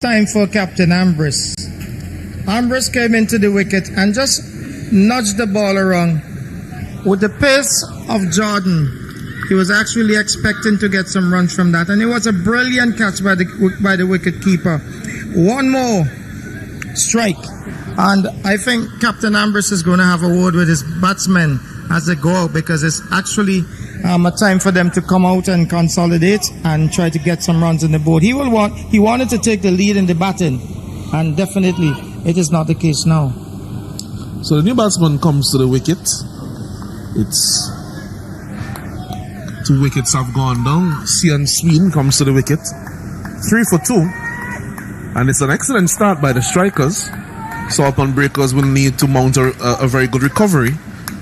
Time for Captain Ambrose. Ambrose came into the wicket and just nudged the ball around. With the pace of Jordan, he was actually expecting to get some runs from that, and it was a brilliant catch by the wicket keeper. One more strike, and I think Captain Ambrose is going to have a word with his batsmen as they go out, because it's actually a time for them to come out and consolidate and try to get some runs on the board. He wanted to take the lead in the batting, and definitely it is not the case now. So the new batsman comes to the wicket. It's 2 wickets have gone down. Cian Sween comes to the wicket. 3 for 2. And it's an excellent start by the strikers. Saltpond Breakers will need to mount a very good recovery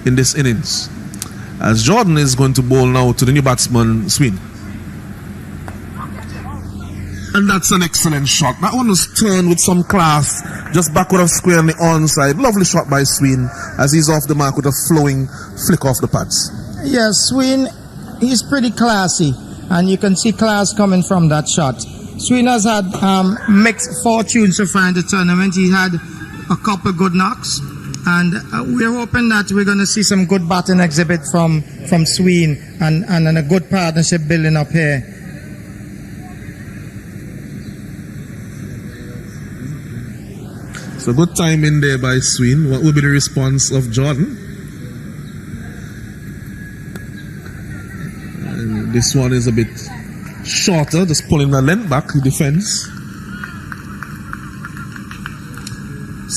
in this innings, as Jordan is going to bowl now to the new batsman Sween. And that's an excellent shot. That one was turned with some class, just backward of square on the onside. Lovely shot by Sween as he's off the mark with a flowing flick off the pads. Yes, Sween, he's pretty classy, and you can see class coming from that shot. Sween has had mixed fortunes so far in the tournament. He had a couple good knocks, and we're hoping that we're going to see some good batting exhibit from Sween and a good partnership building up here. So good time in there by Sween. What will be the response of Jordan? And this one is a bit shorter, just pulling the length back, the defense.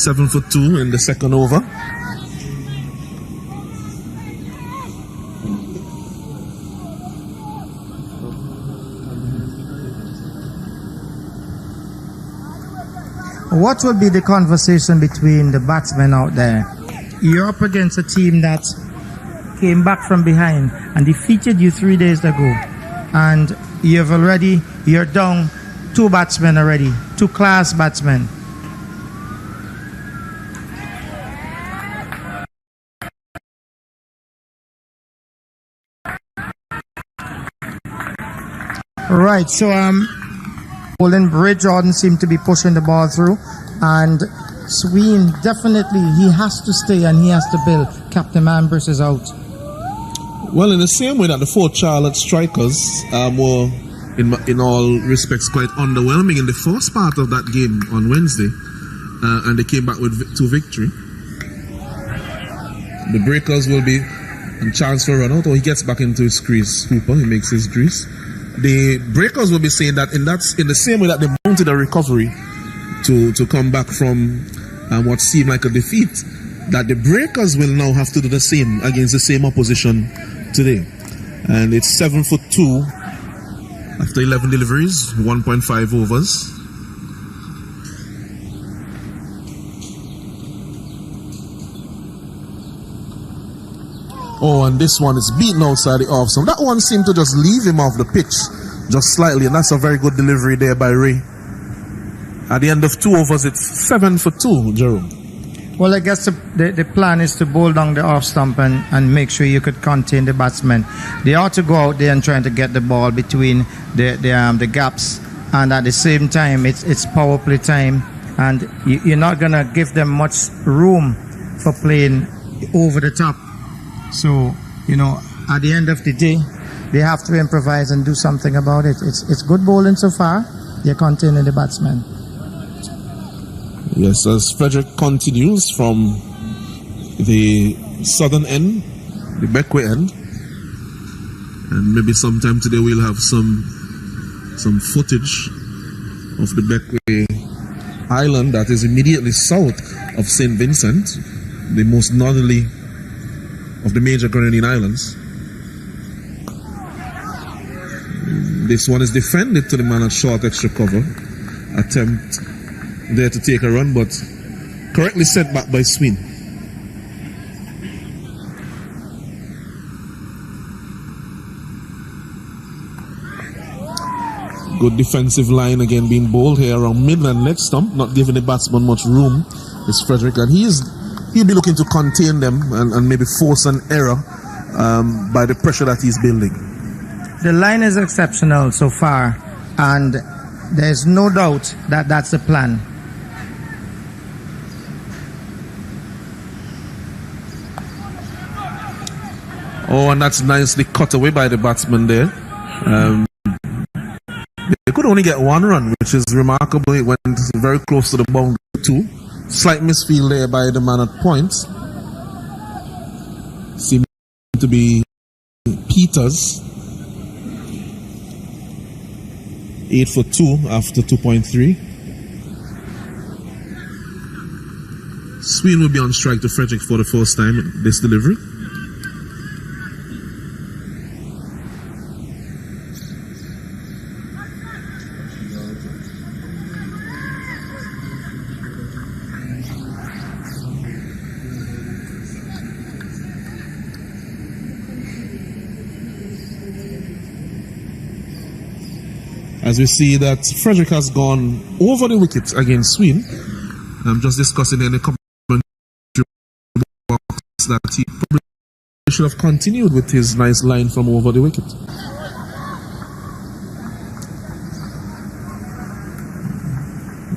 7 for 2 in the second over. What will be the conversation between the batsmen out there? You're up against a team that came back from behind and defeated you 3 days ago, and you're down 2 batsmen already, 2 class batsmen. Right, so Golden Bridge, Jordan seemed to be pushing the ball through, and Sween, definitely he has to stay and he has to build. Captain Ambrose is out. Well, in the same way that the 4 Charlotte strikers were in all respects quite underwhelming in the first part of that game on Wednesday, and they came back with 2 victory. The Breakers will be a chance for a run out, or he gets back into his crease. Hooper, he makes his crease. The Breakers will be saying that in the same way that they mounted a recovery to come back from what seemed like a defeat, that the Breakers will now have to do the same against the same opposition today. And it's 7 for 2 after 11 deliveries, 1.5 overs. Oh, and this one is beaten outside the off. So that one seemed to just leave him off the pitch just slightly, and that's a very good delivery there by Ray. At the end of 2 overs, it's 7 for 2, Jerome. Well, I guess the plan is to bowl down the off stump and make sure you could contain the batsmen. They ought to go out there and try to get the ball between the gaps, and at the same time, it's power play time, and you're not going to give them much room for playing over the top. So, at the end of the day, they have to improvise and do something about it. It's good bowling so far. They're containing the batsmen. Yes, as Frederick continues from the southern end, the Beckway end, and maybe sometime today we'll have some footage of the Beckway Island that is immediately south of St. Vincent, the most northerly of the major Grenadine Islands. This one is defended to the man at short extra cover. Attempt there to take a run, but correctly sent back by Sween. Good defensive line again being bowled here around mid and leg stump, not giving the batsman much room. Is Frederick, and he'll be looking to contain them and maybe force an error by the pressure that he's building. The line is exceptional so far, and There's no doubt that that's the plan. Oh, and that's nicely cut away by the batsman there. They could only get one run, which is remarkable. It went very close to the boundary too. Slight misfield there by the man at point. Seemed to be Peters. 8 for 2 after 2.3. Sween will be on strike to Frederick for the first time in this delivery. As we see that Frederick has gone over the wicket against Sween. I'm just discussing in the commentary box that he probably should have continued with his nice line from over the wicket.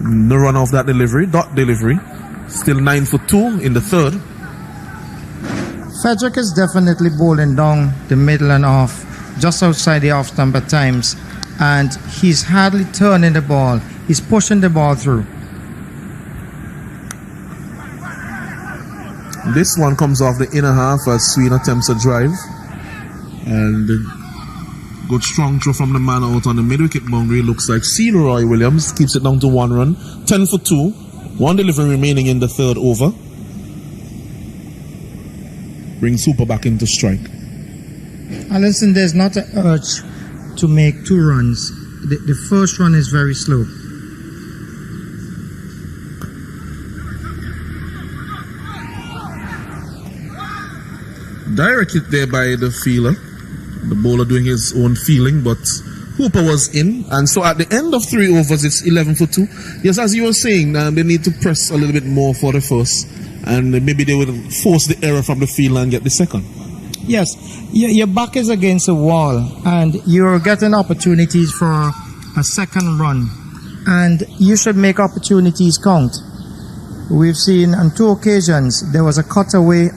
No run off that delivery, dot delivery. Still 9 for 2 in the third. Frederick is definitely bowling down the middle and off, just outside the off stump at times. And he's hardly turning the ball. He's pushing the ball through. This one comes off the inner half as Sween attempts a drive. And good strong throw from the man out on the mid-wicket boundary. Looks like Leroy Williams keeps it down to 1 run. 10 for 2. 1 delivery remaining in the third over. Brings Hooper back into strike. And listen, there's not an urge to make 2 runs. The first run is very slow. Direct hit there by the fielder. The bowler doing his own feeling, but Hooper was in. And so at the end of 3 overs, it's 11 for 2. Yes, as you were saying, they need to press a little bit more for the first. And maybe they will force the error from the field and get the second. Yes, your back is against the wall and you're getting opportunities for a second run, and you should make opportunities count. We've seen on 2 occasions there was a cutaway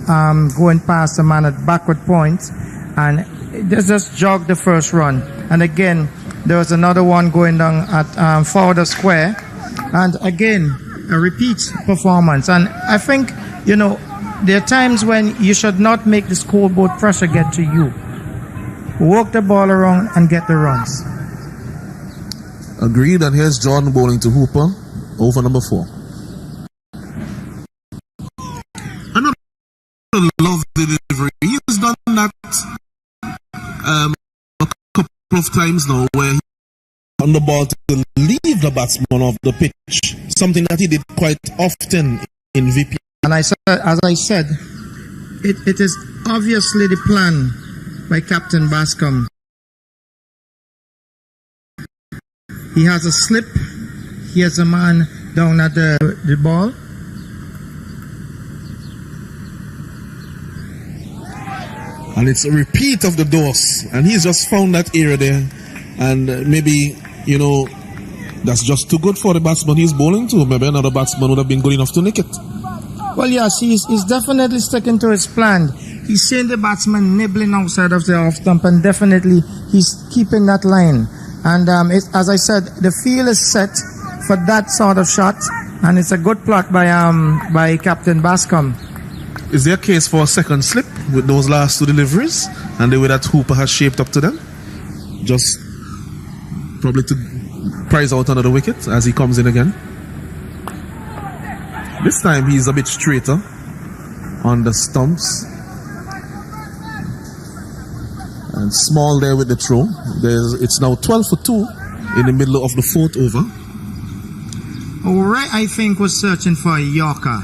going past the man at backward point, and they just jogged the first run. And again, there was another one going down at forward of square, and again a repeat performance. And I think, you know, there are times when you should not make the scoreboard pressure get to you. Work the ball around and get the runs. Agreed, and here's Jordan bowling to Hooper, over number 4. Another lovely delivery. He has done that a couple of times now, where he on the ball to leave the batsman off the pitch. Something that he did quite often in VP. And as I said, it is obviously the plan by Captain Bascom. He has a slip. He has a man down at the ball. And it's a repeat of the dose. And he's just found that area there. And maybe, you know, that's just too good for the batsman he's bowling to. Maybe another batsman would have been good enough to nick it. Well, yes, he's definitely sticking to his plan. He's seeing the batsman nibbling outside of the off stump, and definitely he's keeping that line. And as I said, the field is set for that sort of shot, and it's a good plot by Captain Bascom. Is there a case for a second slip with those last 2 deliveries and the way that Hooper has shaped up to them? Just probably to prize out another wicket as he comes in again. This time he's a bit straighter on the stumps. And small there with the throw. It's now 12 for 2 in the middle of the 4th over. Alright, I think was searching for a Yorker.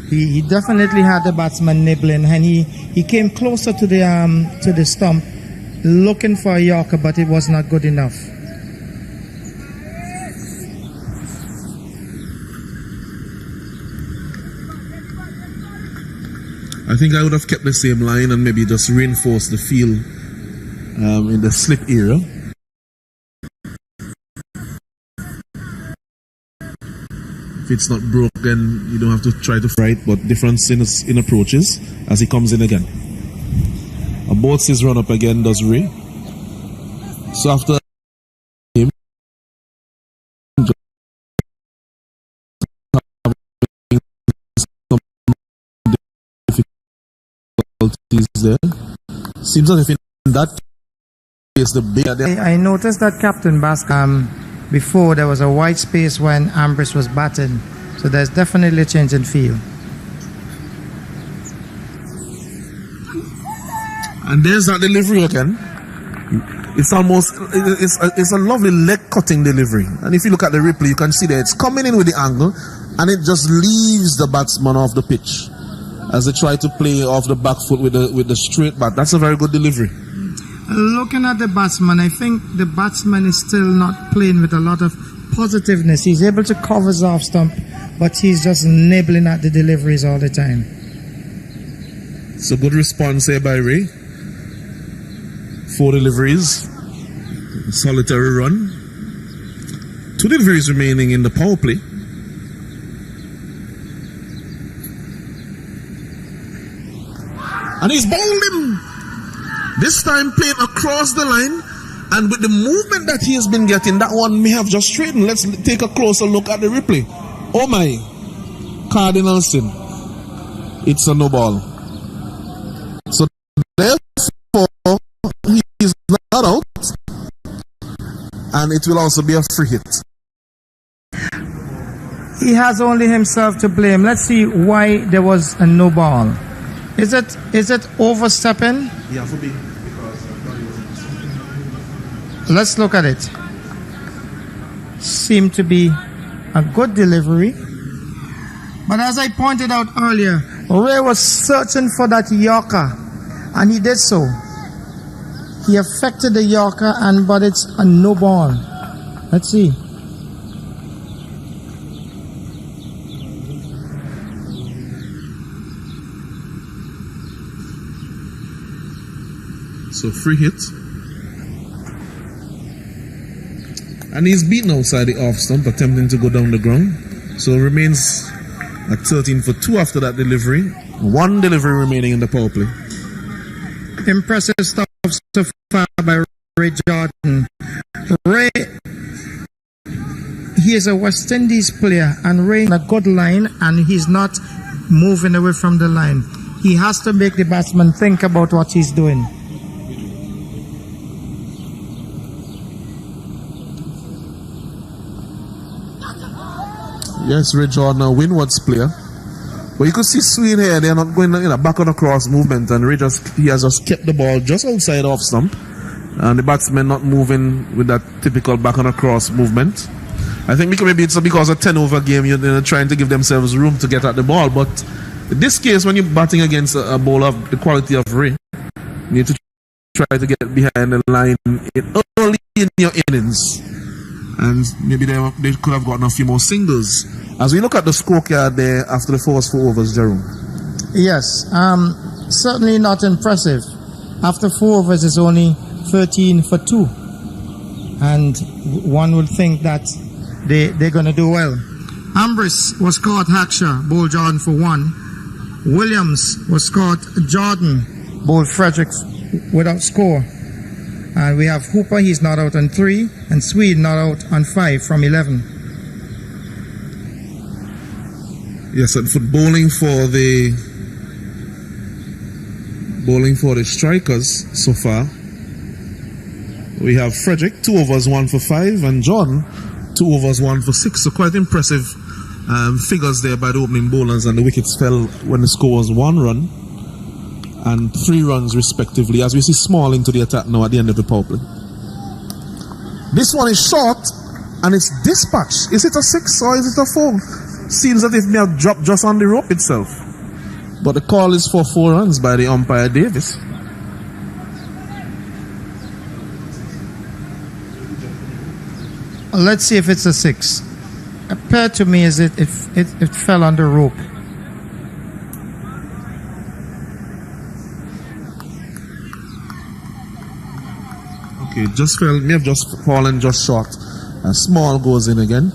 He definitely had the batsman nibbling, and he came closer to the stump looking for a Yorker, but it was not good enough. I think I would have kept the same line and maybe just reinforced the field in the slip area. If it's not broken, you don't have to try to fight, but difference in approaches as he comes in again. Aborts his run up again, does Ray. So after him, difficulties there. Seems as if in that case the big. I noticed that Captain Bascom, before there was a white space when Ambrose was batting, so there's definitely a change in feel. And there's that delivery again. It's almost, it's a lovely leg cutting delivery. And if you look at the replay, you can see that it's coming in with the angle and it just leaves the batsman off the pitch as they try to play off the back foot with the straight bat. That's a very good delivery. Looking at the batsman, I think the batsman is still not playing with a lot of positiveness. He's able to cover his off stump, but he's just nibbling at the deliveries all the time. It's a good response here by Ray. 4 deliveries, solitary run. 2 deliveries remaining in the power play. And he's bowled him. This time playing across the line, and with the movement that he has been getting, that one may have just straightened. Let's take a closer look at the replay. Oh my, Cardinal sin. It's a no ball. So therefore, he is not out, and it will also be a free hit. He has only himself to blame. Let's see why there was a no ball. Is it overstepping? Yeah, for me. Let's look at it. Seemed to be a good delivery. But as I pointed out earlier, Ray was searching for that Yorker, and he did so. He affected the Yorker, but it's a no ball. Let's see. So free hit. And he's beaten outside the off stump, attempting to go down the ground. So remains at 13 for 2 after that delivery. 1 delivery remaining in the power play. Impressive stuff so far by Ray Jordan. Ray, he is a West Indies player, and Ray in a good line, and he's not moving away from the line. He has to make the batsman think about what he's doing. Yes, Ray Jordan, a Windward's player. But you could see Swede here, they're not going in a back on a cross movement, and he has just kept the ball just outside off stump. And the batsman not moving with that typical back on a cross movement. I think maybe it's because of 10 over game, you're trying to give themselves room to get at the ball. But in this case, when you're batting against a bowler of the quality of Ray, you need to try to get behind the line early in your innings. And maybe they could have gotten a few more singles. As we look at the scorecard there after the first 4 overs, Jerome. Yes, certainly not impressive. After 4 overs, it's only 13 for 2. And one would think that they're going to do well. Ambrose was caught Hackshaw, bowled Jordan for 1. Williams was caught Jordan, bowled Frederick without score. And we have Hooper, he's not out on 3, and Swede not out on 5 from 11. Yes, and for bowling for the strikers so far, we have Frederick 2 overs 1 for 5, and Jordan 2 overs 1 for 6. So quite impressive figures there by the opening bowlers, and the wickets fell when the score was 1 run and 3 runs respectively, as we see Small into the attack now at the end of the power play. This one is short and it's dispatched. Is it a 6 or is it a 4? Seems as if it may have dropped just on the rope itself. But the call is for 4 runs by the umpire Davis. Let's see if it's a 6. Appeared to me as it fell on the rope. Okay, just fell, may have just fallen just short. And Small goes in again.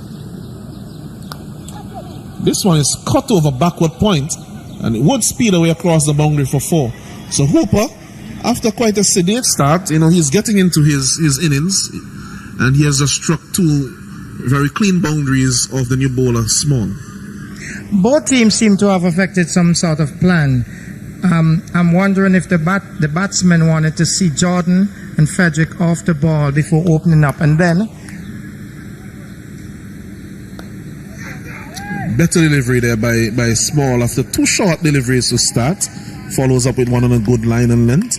This one is cut over backward point, and it would speed away across the boundary for 4. So Hooper, after quite a sedate start, he's getting into his innings, and he has just struck 2 very clean boundaries of the new bowler, Small. Both teams seem to have affected some sort of plan. I'm wondering if the batsmen wanted to see Jordan and Frederick off the ball before opening up, and then better delivery there by Small after 2 short deliveries to start. Follows up with one on a good line and length,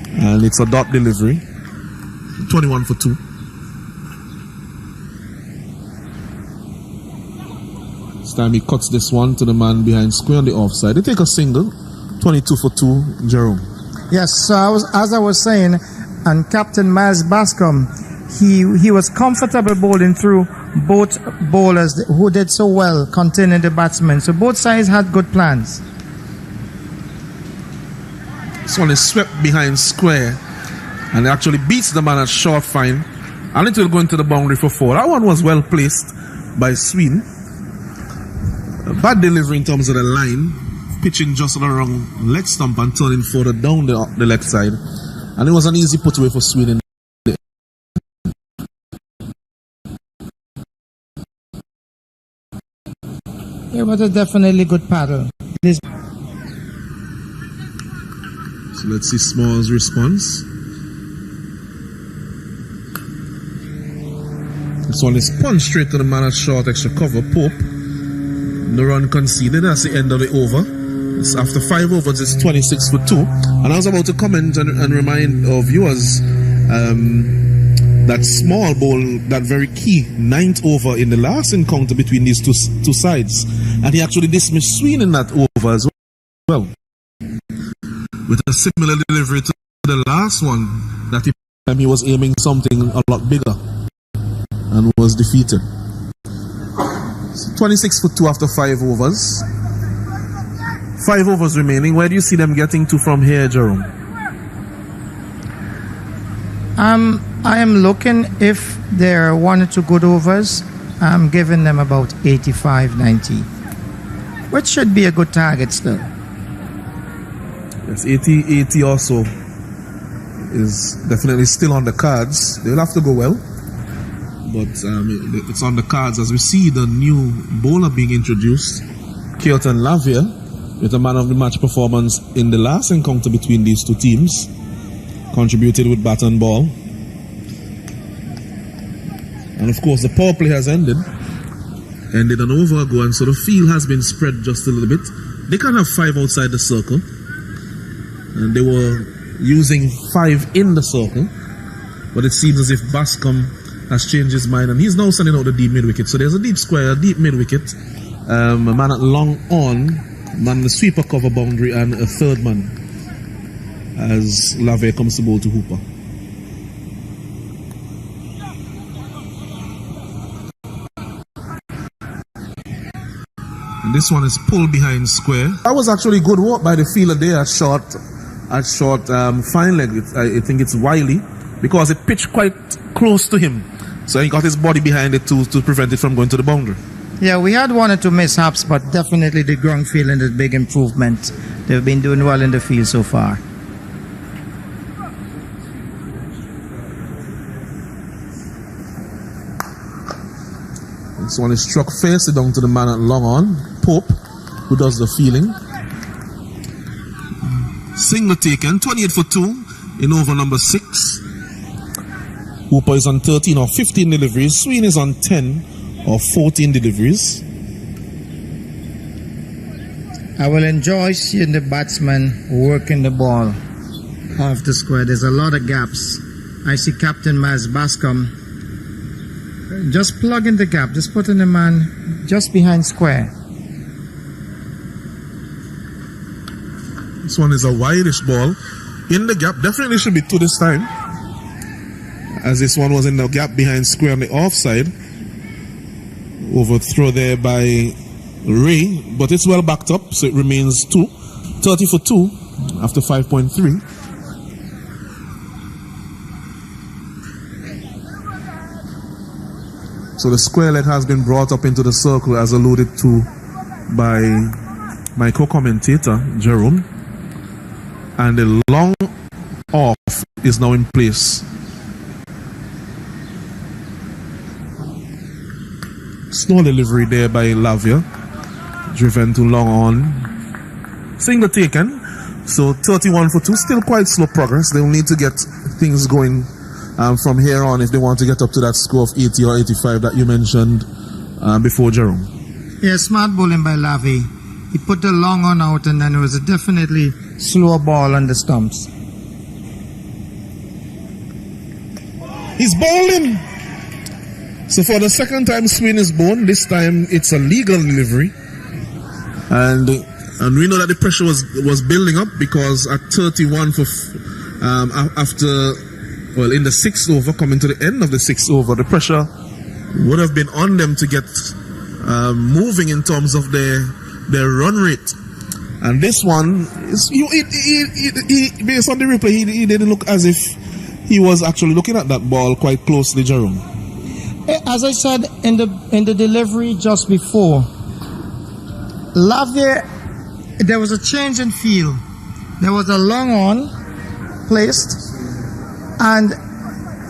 and it's a dot delivery. 21 for 2. This time he cuts this one to the man behind square on the offside. They take a single. 22 for 2, Jerome. Yes, so as I was saying, and Captain Miles Bascom, he was comfortable bowling through both bowlers who did so well containing the batsmen. So both sides had good plans. This one is swept behind square and actually beats the man at short fine, and it will go into the boundary for 4. That one was well placed by Sween. A bad delivery in terms of the line, pitching just on the wrong leg stump and turning further down the left side, and it was an easy put away for Sween in the Yeah, but a definitely good paddle. So let's see Small's response. This one is punched straight to the man at short extra cover, Pope. No run conceded. That's the end of the over. It's after 5 overs, it's 26 for 2. And I was about to comment and remind our viewers that Small bowl, that very key 9th over in the last encounter between these two sides. And he actually dismissed Sween in that over as well, with a similar delivery to the last one that he was aiming something a lot bigger and was defeated. So 26 for 2 after 5 overs. 5 overs remaining. Where do you see them getting to from here, Jerome? I am looking, if there are 1 or 2 good overs, I'm giving them about 85, 90, which should be a good target still. Yes, 80 also is definitely still on the cards. They'll have to go well, but it's on the cards as we see the new bowler being introduced, Keaton Lavia, with a man of the match performance in the last encounter between these two teams. Contributed with bat and ball. And of course the power play has ended an over ago, and so the field has been spread just a little bit. They can have 5 outside the circle, and they were using 5 in the circle, but it seems as if Bascom has changed his mind and he's now sending out the deep mid wicket. So there's a deep square, a deep mid wicket, a man at long on, man the sweeper cover boundary, and a third man as Lave comes to bowl to Hooper. And this one is pulled behind square. That was actually good work by the fielder there at short fine leg. I think it's Wiley, because it pitched quite close to him, so he got his body behind it to prevent it from going to the boundary. Yeah, we had 1 or 2 mishaps, but definitely the ground fielding is a big improvement. They've been doing well in the field so far. This one is struck face down to the man at long on, Pope, who does the fielding. Single taken, 28 for 2 in over number 6. Hooper is on 13 or 15 deliveries. Sween is on 10 or 14 deliveries. I will enjoy seeing the batsman working the ball off the square. There's a lot of gaps. I see Captain Miles Bascom just plugging the gap, just putting the man just behind square. This one is a wideish ball in the gap. Definitely should be 2 this time, as this one was in the gap behind square on the offside. Overthrow there by Ray, but it's well backed up, so it remains 2. 30 for 2 after 5.3. So the square leg has been brought up into the circle, as alluded to by my co-commentator, Jerome. And the long off is now in place. Slow delivery there by Lavia. Driven to long on. Single taken. So 31 for 2. Still quite slow progress. They'll need to get things going from here on if they want to get up to that score of 80 or 85 that you mentioned before, Jerome. Yeah, smart bowling by Lavi. He put the long on out and then it was a definitely slower ball on the stumps. He's bowling. So for the second time Swin is bowled. This time it's a legal delivery. And we know that the pressure was building up because at 31 for in the 6th over, coming to the end of the 6th over, the pressure would have been on them to get moving in terms of their run rate. And this one is based on the replay, he didn't look as if he was actually looking at that ball quite closely, Jerome. As I said in the delivery just before, Lavier, there was a change in feel. There was a long on placed, and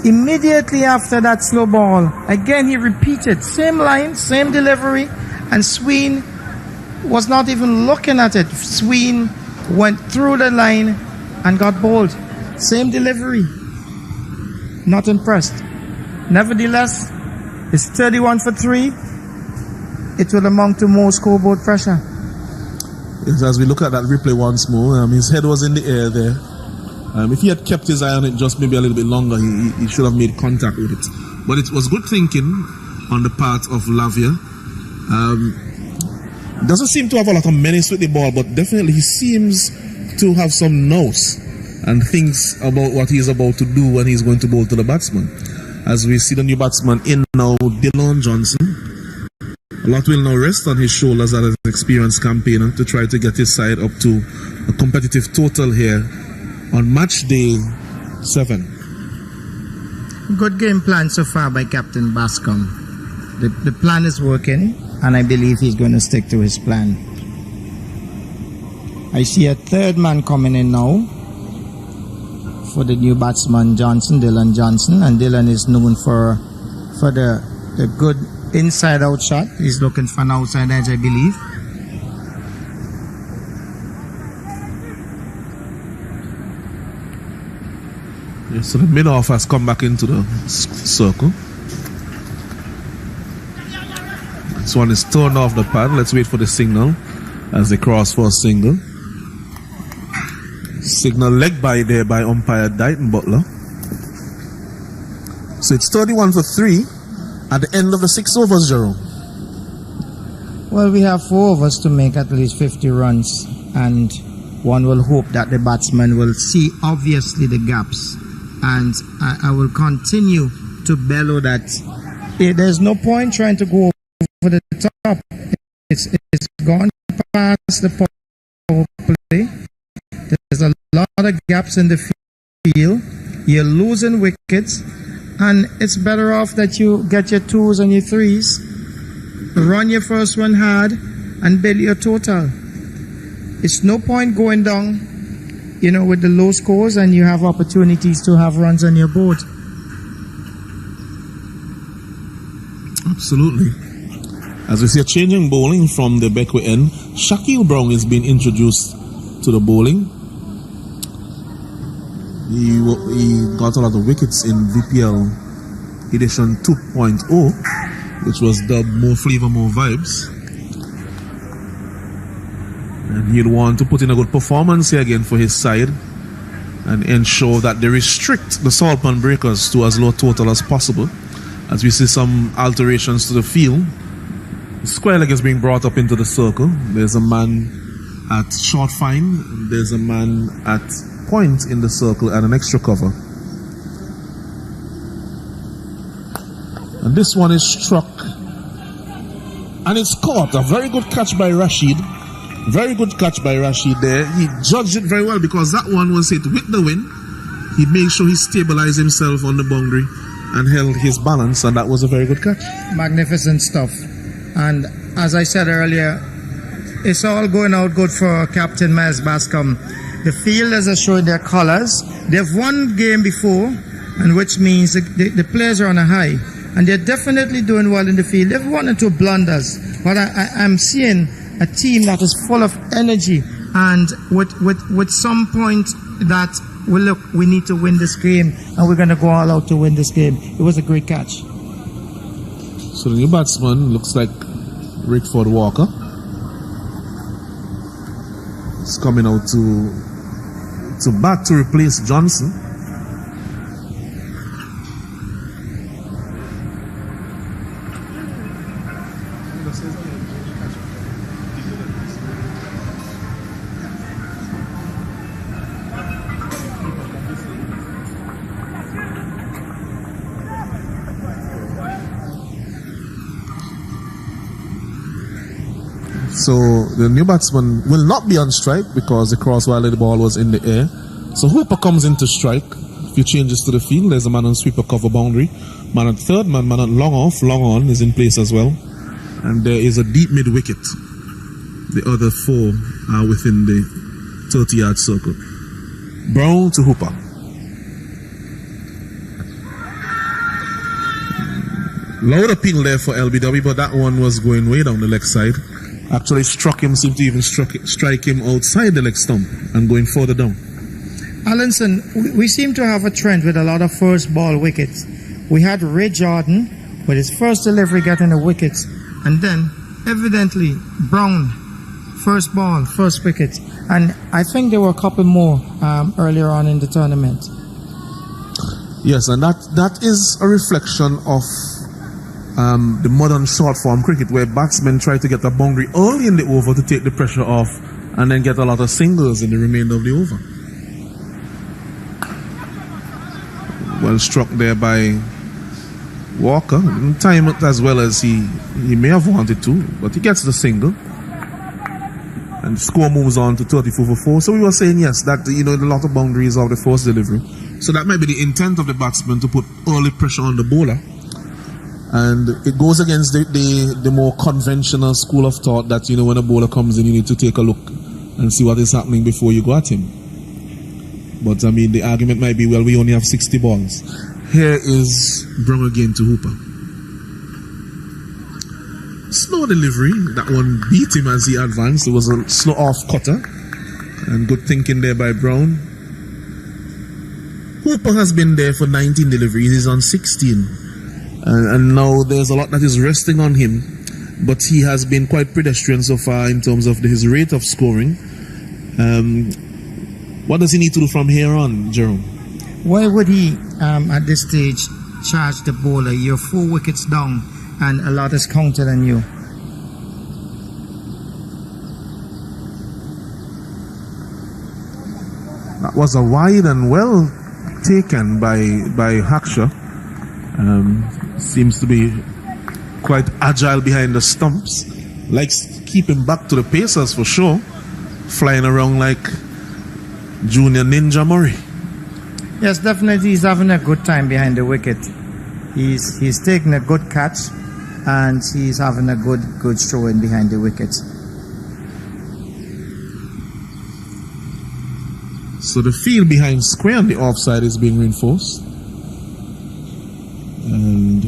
immediately after that slow ball, again he repeated, same line, same delivery, and Sween was not even looking at it. Sween went through the line and got bowled. Same delivery. Not impressed. Nevertheless, it's 31 for 3. It will amount to more scoreboard pressure. Yes, as we look at that replay once more, his head was in the air there. If he had kept his eye on it just maybe a little bit longer, he should have made contact with it. But it was good thinking on the part of Lavia. Doesn't seem to have a lot of menace with the ball, but definitely he seems to have some nous and thinks about what he's about to do when he's going to bowl to the batsman. As we see the new batsman in now, Dylan Johnson. A lot will now rest on his shoulders as an experienced campaigner to try to get his side up to a competitive total here on match day 7. Good game plan so far by Captain Bascom. The plan is working, and I believe he's going to stick to his plan. I see a third man coming in now for the new batsman Johnson, Dylan Johnson, and Dylan is known for the good inside-out shot. He's looking for an outside edge, I believe. Yeah, so the mid-off has come back into the circle. This one is turned off the pad. Let's wait for the signal as they cross for a single. Signal leg by there by umpire Dighton Butler. So it's 31 for 3 at the end of the 6 overs, Jerome. Well, we have 4 overs to make at least 50 runs, and one will hope that the batsman will see obviously the gaps, and I will continue to bellow that there's no point trying to go over the top. It's gone past the power play. There's a lot of gaps in the field. You're losing wickets, and it's better off that you get your 2s and your 3s, run your first one hard, and build your total. It's no point going down, with the low scores, and you have opportunities to have runs on your board. Absolutely. As we see a changing bowling from the Beckwith end, Shaquille Brown is being introduced to the bowling. He got a lot of wickets in VPL edition 2.0, which was dubbed More Flavor, More Vibes. And he'll want to put in a good performance here again for his side and ensure that they restrict the Saltpan Breakers to as low total as possible. As we see some alterations to the field, the square leg is being brought up into the circle. There's a man at short fine, there's a man at point in the circle and an extra cover. And this one is struck and it's caught. A very good catch by Rashid. Very good catch by Rashid there. He judged it very well because that one was hit with the wind. He made sure he stabilized himself on the boundary and held his balance, and that was a very good catch. Magnificent stuff. And as I said earlier, it's all going out good for Captain Miles Bascom. The fielders are showing their colors. They've won game before, and which means the players are on a high. And they're definitely doing well in the field. They've won into blunders. But I'm seeing a team that is full of energy and with some point that, well, look, we need to win this game and we're going to go all out to win this game. It was a great catch. So the new batsman looks like Rickford Walker. He's coming out to bat to replace Johnson. So the new batsman will not be on strike because the cross while the ball was in the air. So Hooper comes into strike. A few changes to the field. There's a man on sweeper cover boundary. Man at third, man at long off, long on is in place as well. And there is a deep mid wicket. The other four are within the 30-yard circle. Brown to Hooper. Loud appeal there for LBW, but that one was going way down the leg side. Actually struck him, seemed to even strike him outside the leg stump and going further down. Alanson, we seem to have a trend with a lot of first ball wickets. We had Ray Jordan with his first delivery getting the wickets, and then evidently Brown, first ball, first wicket. And I think there were a couple more earlier on in the tournament. Yes, and that is a reflection of the modern short form cricket where batsmen try to get a boundary early in the over to take the pressure off and then get a lot of singles in the remainder of the over. Well struck there by Walker. Didn't time it as well as he may have wanted to, but he gets the single. And the score moves on to 34 for 4. So we were saying, yes, that, a lot of boundaries of the first delivery. So that might be the intent of the batsman to put early pressure on the bowler. And it goes against the more conventional school of thought that, when a bowler comes in, you need to take a look and see what is happening before you go at him. But, the argument might be, well, we only have 60 balls. Here is Brown again to Hooper. Slow delivery. That one beat him as he advanced. It was a slow off cutter. And good thinking there by Brown. Hooper has been there for 19 deliveries. He's on 16. And now there's a lot that is resting on him, but he has been quite pedestrian so far in terms of his rate of scoring. What does he need to do from here on, Jerome? Why would he, at this stage, charge the bowler? You're 4 wickets down, and a lot is counted on you. That was a wide and well taken by Haksha. Seems to be quite agile behind the stumps. Likes keeping back to the pacers for sure. Flying around like Junior Ninja Murray. Yes, definitely he's having a good time behind the wicket. He's taking a good catch and he's having a good throw in behind the wicket. So the field behind square on the offside is being reinforced. And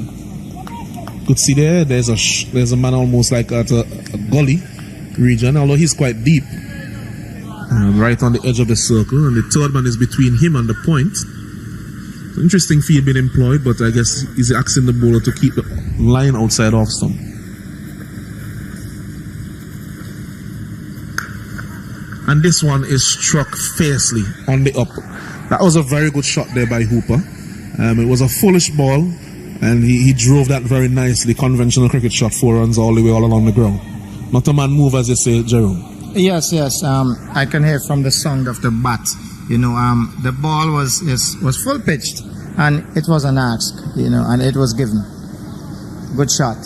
could see there's a man almost like at a gully region, although he's quite deep, right on the edge of the circle, and the third man is between him and the point. Interesting field being employed, but I guess he's asking the bowler to keep the line outside off stump. And this one is struck fiercely on the up. That was a very good shot there by Hooper. It was a foolish ball, and he drove that very nicely. Conventional cricket shot, 4 runs all the way all along the ground. Not a man move, as they say, Jerome. Yes. I can hear from the sound of the bat. The ball was full pitched, and it was an ask. And it was given. Good shot.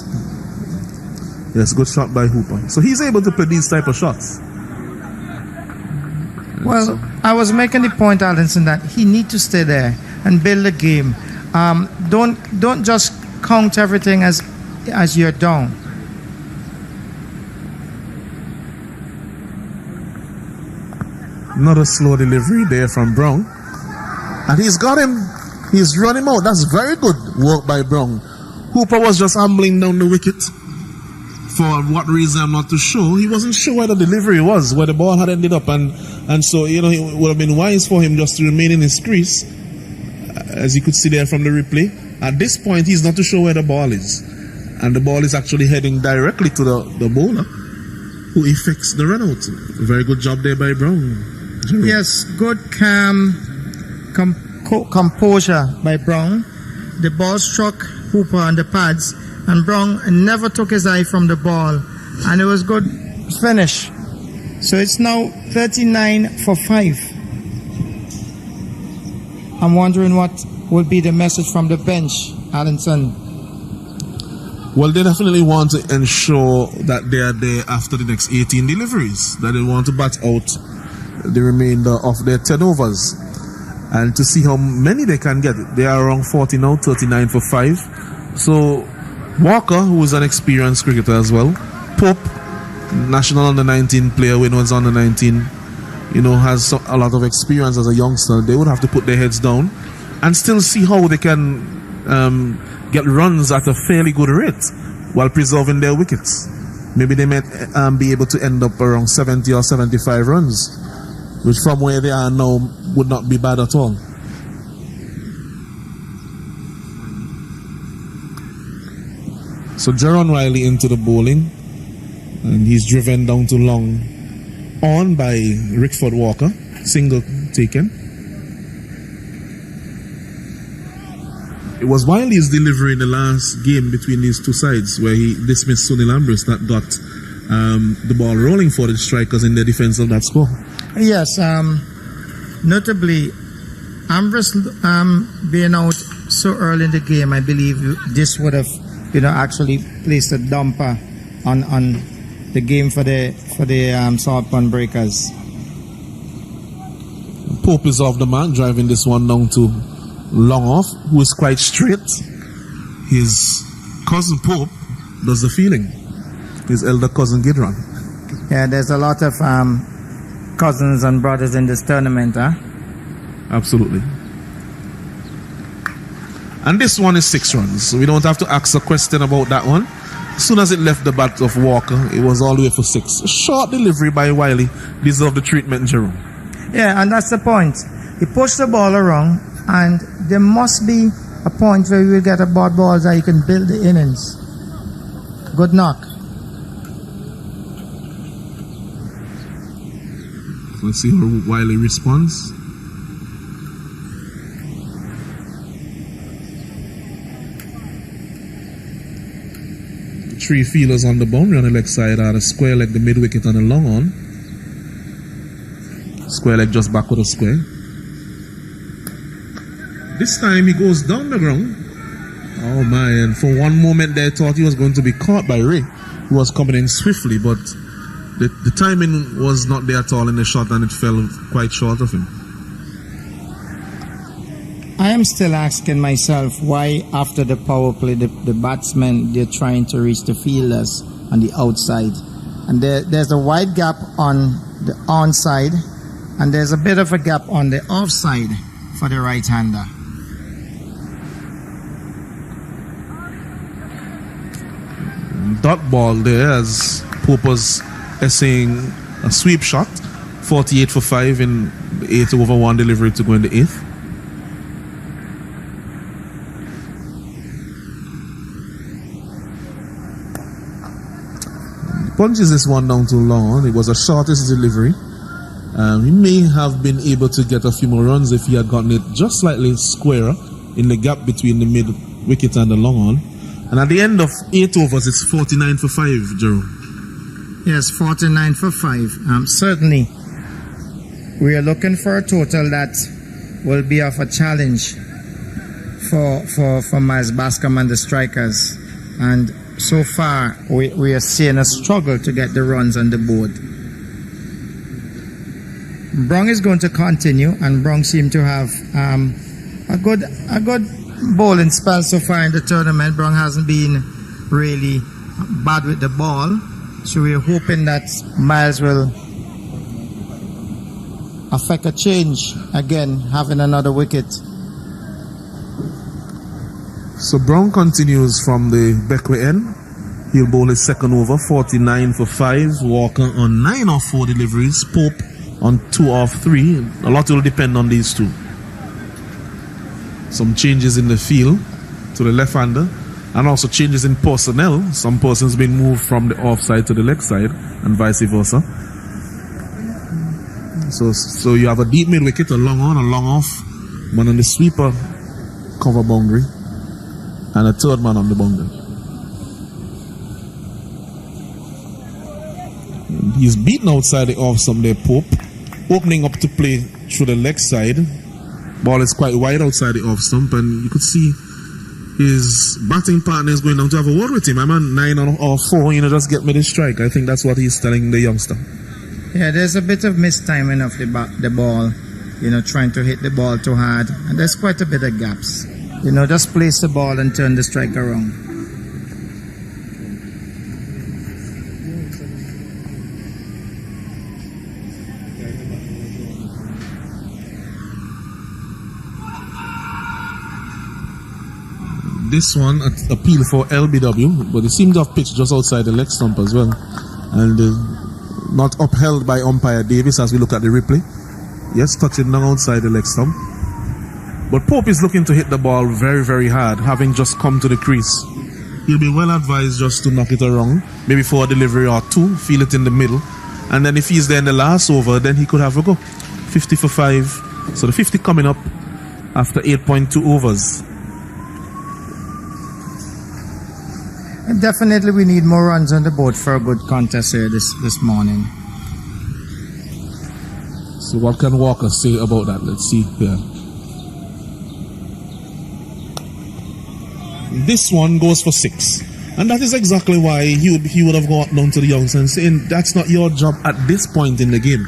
Yes, good shot by Hooper. So he's able to play these type of shots. Well, I was making the point, Alinson, that he need to stay there and build a game. Don't just count everything as you're down. Another slow delivery there from Brown. And he's got him. He's run him out. That's very good work by Brown. Hooper was just ambling down the wicket. For what reason, I'm not too sure. He wasn't sure where the delivery was, where the ball had ended up. And so, it would have been wise for him just to remain in his crease. As you could see there from the replay. At this point, he's not too sure where the ball is. And the ball is actually heading directly to the bowler, who effects the run out. Very good job there by Brown. Jerome. Yes, good composure by Brown. The ball struck Hooper on the pads, and Brown never took his eye from the ball, and it was good finish. So it's now 39 for 5. I'm wondering what will be the message from the bench, Allenson. Well, they definitely want to ensure that they are there after the next 18 deliveries, that they want to bat out the remainder of their 10 overs, and to see how many they can get. They are around 40 now, 39 for 5. So Walker, who is an experienced cricketer as well, Pope, national under-19 player when he was under-19, has a lot of experience as a youngster. They would have to put their heads down and still see how they can get runs at a fairly good rate while preserving their wickets. Maybe they might be able to end up around 70 or 75 runs, which from where they are now would not be bad at all. So Jaron Riley into the bowling, and he's driven down to long on by Rickford Walker, single taken. It was Wiley's delivery in the last game between these two sides where he dismissed Sunil Ambrose that got the ball rolling for the strikers in the defense of that score. Yes, notably, Ambrose being out so early in the game, I believe this would have, actually placed a dumper on the game for the Salt Pond Breakers. Pope is off the mark, driving this one down to long off, who is quite straight. His cousin Pope does the fielding. His elder cousin Gidron. Yeah, there's a lot of cousins and brothers in this tournament, huh? Absolutely. And this one is 6 runs, so we don't have to ask a question about that one. As soon as it left the bat of Walker, it was all the way for 6. A short delivery by Wiley deserved the treatment, Jerome. Yeah, and that's the point. He pushed the ball around, and there must be a point where you will get a ball that you can build the innings. Good knock. Let's see how Wiley responds. Three fielders on the boundary on the leg side are the square leg, the mid wicket, and the long on. Square leg just back with a square. This time he goes down the ground. Oh my, and for one moment there I thought he was going to be caught by Ray, who was coming in swiftly, but the timing was not there at all in the shot, and it fell quite short of him. I am still asking myself why after the power play the batsmen, they're trying to reach the fielders on the outside, and there's a wide gap on the onside, and there's a bit of a gap on the offside for the right-hander. Dot ball there as Pope was essaying a sweep shot. 48 for 5 in the 8th over 1 delivery to go in the 8th. Punches this one down too long. It was a shortest delivery. He may have been able to get a few more runs if he had gotten it just slightly squarer in the gap between the mid wicket and the long on. And at the end of 8 overs, it's 49 for 5, Jerome. Yes, 49 for 5. Certainly, we are looking for a total that will be of a challenge for Miles Bascom and the strikers. And so far, we are seeing a struggle to get the runs on the board. Brong is going to continue, and Brong seemed to have a good bowling spell so far in the tournament. Brong hasn't been really bad with the ball, so we're hoping that Miles will affect a change. Again, having another wicket. So Brown continues from the Beckway end. He'll bowl his second over, 49 for 5. Walker on 9 of 4 deliveries. Pope on 2 of 3. A lot will depend on these two. Some changes in the field to the left-hander, and also changes in personnel. Some persons been moved from the offside to the leg side, and vice versa. So you have a deep mid wicket, a long on, a long off, one on the sweeper cover boundary, and a third man on the boundary. He's beaten outside the off stump there, Pope, opening up to play through the leg side. Ball is quite wide outside the off stump, and you could see his batting partner is going down to have a word with him. I'm on 9 or 4, just get me this strike. I think that's what he's telling the youngster. Yeah, there's a bit of mistiming of the ball, trying to hit the ball too hard, and there's quite a bit of gaps. Just place the ball and turn the strike around. This one, appeal for LBW, but it seemed to have pitched just outside the leg stump as well. And not upheld by umpire Davis as we look at the replay. Yes, touching down outside the leg stump. But Pope is looking to hit the ball very, very hard, having just come to the crease. He'll be well advised just to knock it around, maybe for a delivery or 2, feel it in the middle. And then if he's there in the last over, then he could have a go. 50 for 5. So the 50 coming up after 8.2 overs. And definitely we need more runs on the board for a good contest here this morning. So what can Walker say about that? Let's see here. This one goes for 6. And that is exactly why he would have gone down to the youngster and saying, that's not your job at this point in the game.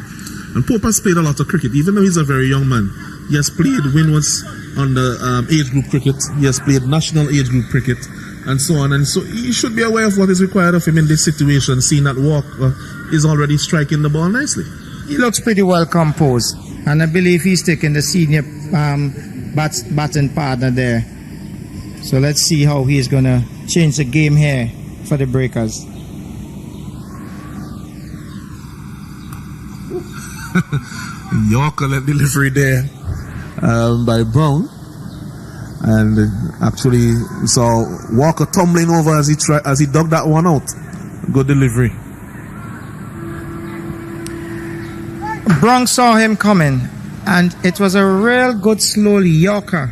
And Pope has played a lot of cricket, even though he's a very young man. He has played Winwards on the age group cricket. He has played national age group cricket, and so on. And so he should be aware of what is required of him in this situation, seeing that Walker is already striking the ball nicely. He looks pretty well composed, and I believe he's taking the senior batting partner there. So let's see how he's going to change the game here for the Breakers. Yorker delivery there by Brown. And actually saw Walker tumbling over as he dug that one out. Good delivery. Brown saw him coming, and it was a real good slow Yorker.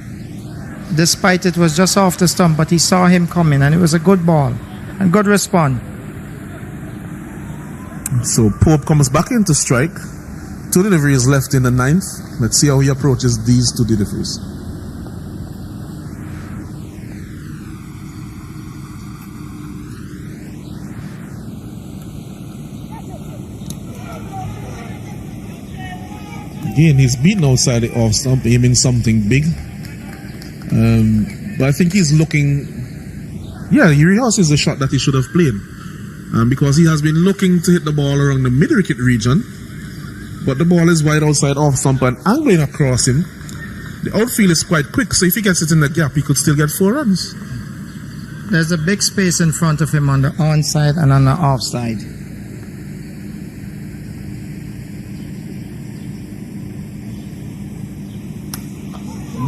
Despite it was just off the stump, but he saw him coming, and it was a good ball and good response. So Pope comes back into strike. 2 deliveries left in the 9th. Let's see how he approaches these 2 deliveries. Again, he's beaten outside the off stump, aiming something big. But I think he's looking... Yeah, he rehearses the shot that he should have played. Because he has been looking to hit the ball around the mid-wicket region. But the ball is wide outside off stump and angling across him. The outfield is quite quick, so if he gets it in the gap, he could still get 4 runs. There's a big space in front of him on the onside and on the offside.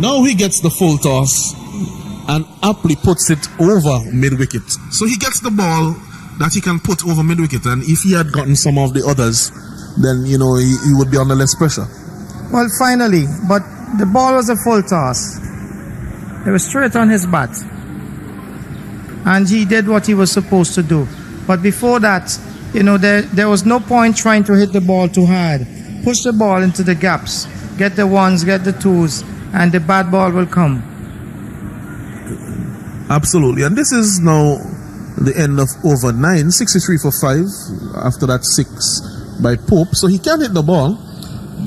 Now he gets the full toss and aptly puts it over mid-wicket. So he gets the ball that he can put over mid-wicket, and if he had gotten some of the others, then, he would be under less pressure. Well, finally, but the ball was a full toss. It was straight on his bat. And he did what he was supposed to do. But before that, there was no point trying to hit the ball too hard. Push the ball into the gaps. Get the 1s, get the 2s, and the bad ball will come. Absolutely. And this is now the end of over 9, 63 for 5. After that 6 by Pope. So he can hit the ball,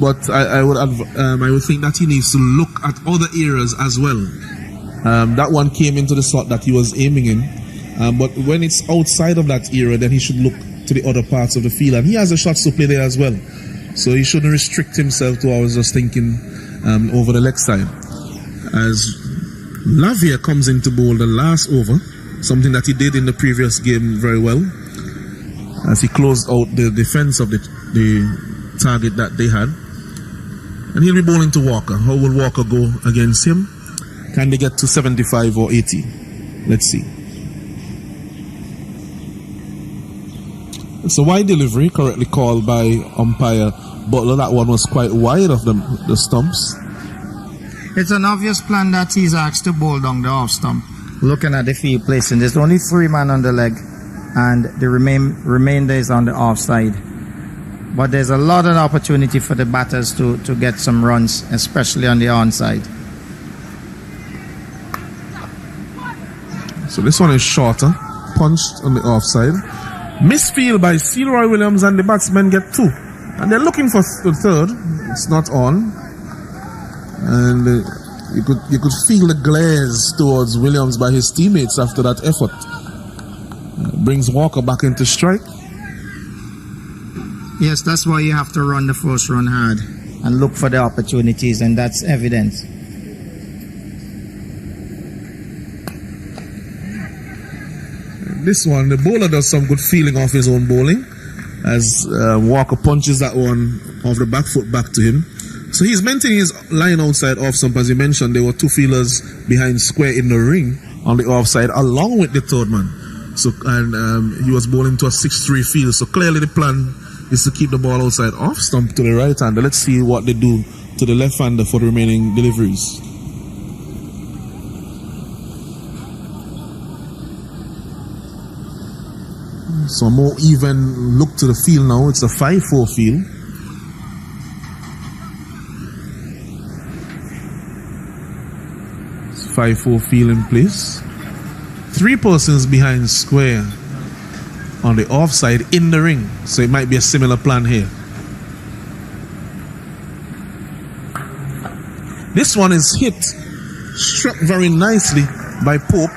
but I would think that he needs to look at other areas as well. That one came into the slot that he was aiming in. But when it's outside of that area, then he should look to the other parts of the field. And he has a shot to play there as well. So he shouldn't restrict himself to always just thinking over the leg side. As Lavia comes into bowl the last over, something that he did in the previous game very well, as he closed out the defense of the target that they had. And he'll be bowling to Walker. How will Walker go against him? Can they get to 75 or 80? Let's see. It's a wide delivery, correctly called by umpire Butler. That one was quite wide of the stumps. It's an obvious plan that he's asked to bowl down the off stump. Looking at the field placing, there's only 3 men on the leg, and the remainder is on the offside. But there's a lot of opportunity for the batters to get some runs, especially on the onside. So this one is shorter, punched on the offside. Misfield by Leroy Williams, and the batsmen get 2. And they're looking for the third. It's not on. And you could feel the glares towards Williams by his teammates after that effort. Brings Walker back into strike. Yes, that's why you have to run the first run hard and look for the opportunities, and that's evident. This one, the bowler does some good feeling off his own bowling, as Walker punches that one off the back foot back to him. So he's maintaining his line outside off stump. As you mentioned, there were 2 fielders behind square in the ring on the offside, along with the third man. So he was bowling to a 6-3 field. So clearly the plan is to keep the ball outside off stump to the right hander. Let's see what they do to the left hander for the remaining deliveries. So a more even look to the field now. It's a 5-4 field. It's 5-4 field in place. 3 persons behind square on the offside in the ring. So it might be a similar plan here. This one is hit, struck very nicely by Pope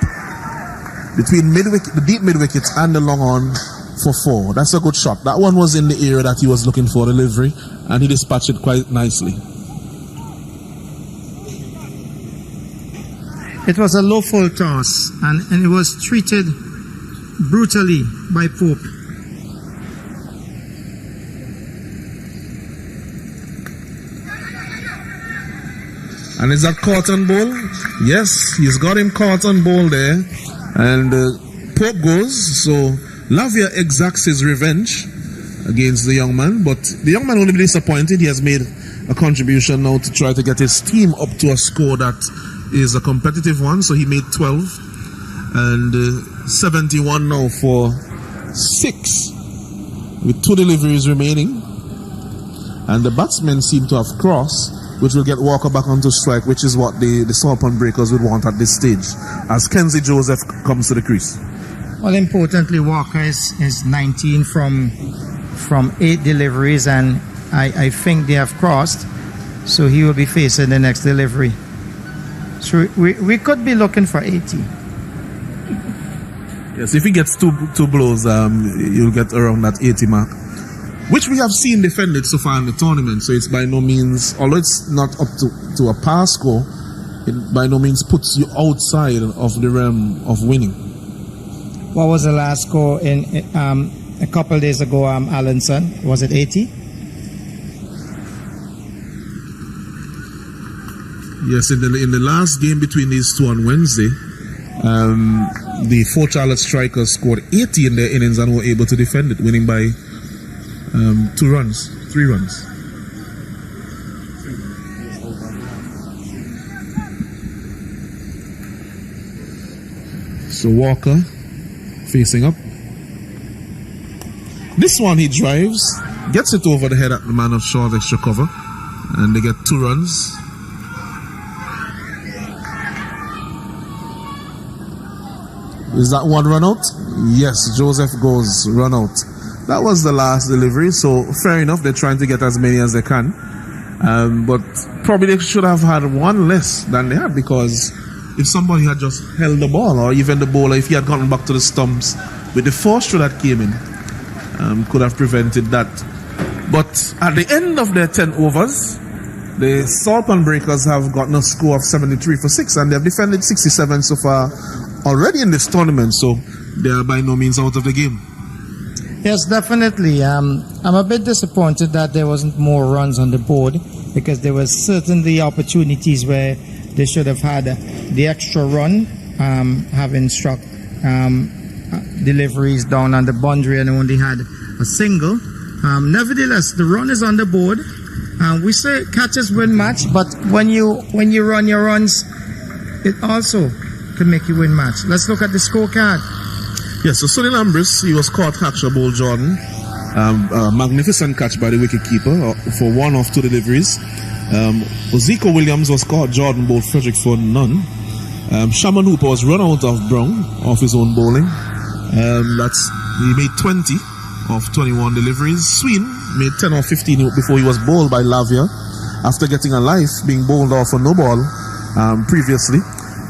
between the deep mid wickets and the long on for 4. That's a good shot. That one was in the area that he was looking for delivery, and he dispatched it quite nicely. It was a low full toss, and it was treated brutally by Pope. And is that caught on ball? Yes, he's got him caught on ball there. And Pope goes, so Lavia exacts his revenge against the young man, but the young man will be disappointed. He has made a contribution now to try to get his team up to a score that is a competitive one. So he made 12 and 71 now for 6 with 2 deliveries remaining. And the batsmen seem to have crossed, which will get Walker back onto strike, which is what the Saltpond Breakers would want at this stage, as Kenzie Joseph comes to the crease. Well, importantly, Walker is 19 from 8 deliveries, and I think they have crossed, so he will be facing the next delivery. So we could be looking for 80. Yes, if he gets two blows, you'll get around that 80 mark, which we have seen defended so far in the tournament. So it's by no means, although it's not up to a par score, it by no means puts you outside of the realm of winning. What was the last score in a couple of days ago, Allenson? Was it 80? Yes, in the last game between these two on Wednesday, the Fort Charlotte Strikers scored 80 in their innings and were able to defend it, winning by 3 runs. So Walker facing up. This one he drives, gets it over the head at the man of short extra cover, and they get 2 runs. Is that one run out? Yes, Joseph goes run out. That was the last delivery, so fair enough, they're trying to get as many as they can. But probably they should have had 1 less than they had, because if somebody had just held the ball, or even the bowler, if he had gotten back to the stumps with the force throw that came in, could have prevented that But at the end of their 10 overs, the Saltpan Breakers have gotten a score of 73 for 6, and they've defended 67 so far already in this tournament, so they are by no means out of the game. Yes, definitely. I'm a bit disappointed that there wasn't more runs on the board, because there was certainly opportunities where they should have had the extra run, having struck deliveries down on the boundary and only had a single. Nevertheless, the run is on the board. We say catches win match, but when you run your runs, it also can make you win match. Let's look at the scorecard. Yes, so Sunil Ambrose, he was caught catcher ball Jordan. A magnificent catch by the wicketkeeper for 1 of 2 deliveries. Oziko Williams was caught Jordan bowled Frederick for none. Shaman Hooper was run out of Brown off his own bowling. He made 20 of 21 deliveries. Sween made 10 or 15 before he was bowled by Lavia after getting a life being bowled off for no ball previously.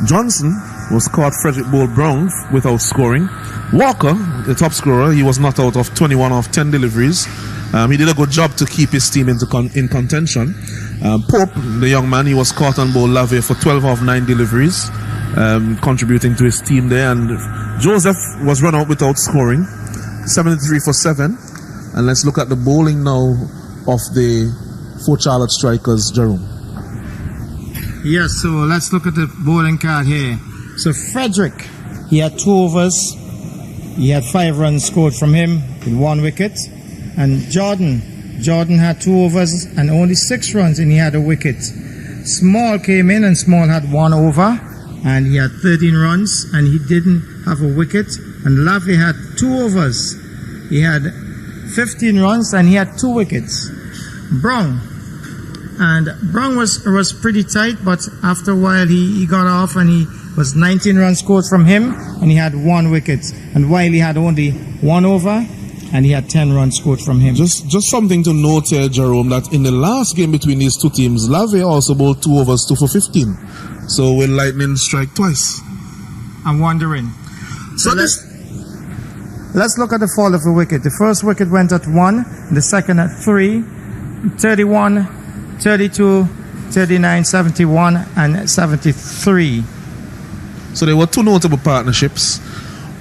Johnson was caught Frederick bowled Brown without scoring. Walker, the top scorer, he was not out of 21 of 10 deliveries. He did a good job to keep his team in contention. Pope, the young man, he was caught on bowled Lavia for 12 of 9 deliveries, contributing to his team there. And Joseph was run out without scoring, 73 for 7. And let's look at the bowling now of the 4 Charlotte Strikers, Jerome. Yes, so let's look at the bowling card here. So Frederick, he had 2 overs. He had 5 runs scored from him in 1 wicket. And Jordan had 2 overs and only 6 runs, and he had a wicket. Small came in, and Small had 1 over, and he had 13 runs, and he didn't have a wicket. And Lavey had 2 overs. He had 15 runs, and he had 2 wickets. Brown was pretty tight, but after a while he got off, and he was 19 runs scored from him, and he had 1 wicket. And Wiley had only 1 over, and he had 10 runs scored from him. Just something to note here, Jerome, that in the last game between these 2 teams, Lavey also bowled 2 overs, 2 for 15. So will Lightning strike twice? I'm wondering. So let's look at the fall of the wicket. The first wicket went at 1, the second at 3, 31, 32, 39, 71, and 73. So there were 2 notable partnerships,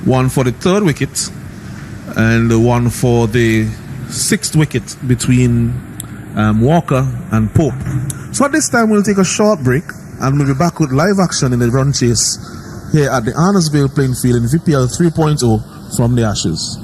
one for the 3rd wicket and one for the 6th wicket between Walker and Pope. So at this time we'll take a short break, and we'll be back with live action in the run chase here at the Arnorsville playing field in VPL 3.0 from the Ashes.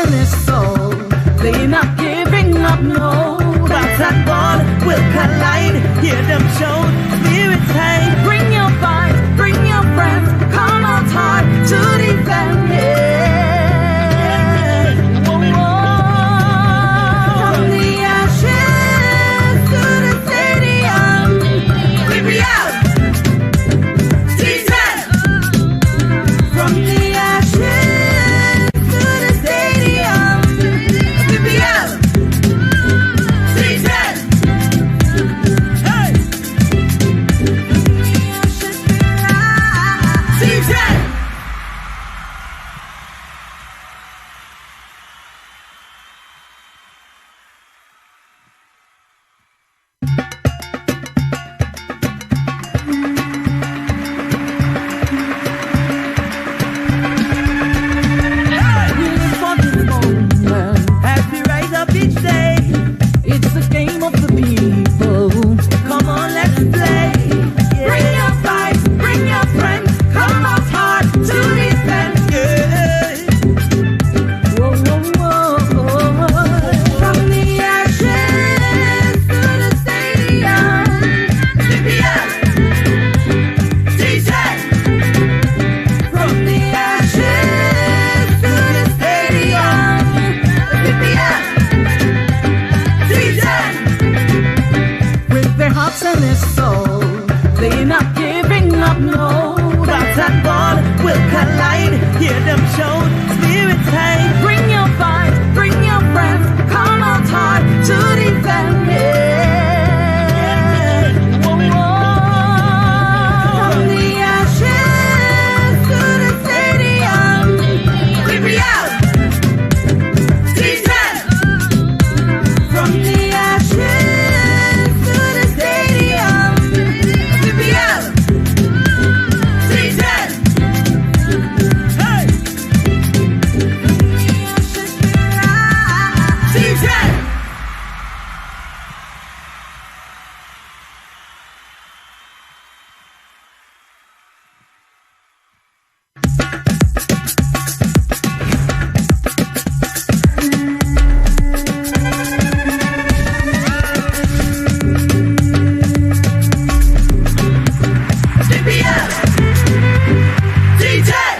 and his soul. They're not giving up, no. That's that God will collide. Hear them show spirits hang. Bring your vibes, bring your friends. Come out hard to defend it. Whoa, whoa. From the ashes to the stadium, we be out. D10. From the ashes to the stadium, we be out. D10. Hey. D10. For this moment, as we rise up each day, it's the game of the people. Come on, let's play. Bring your vibes, bring your friends. Come out hard to defend. Whoa, whoa, whoa. From the ashes to the stadium, VPL, D10. From the ashes to the stadium, VPL, D10. With their hearts and their soul, they're not giving up, no. That's that God will collide. Hear them show spirits hang. Bring your vibes, bring your friends. Come out hard to defend it. Whoa, whoa. From the ashes to the stadium, we be out. D10. From the ashes to the stadium, we be out. D10. Hey. D10. VPL. D10.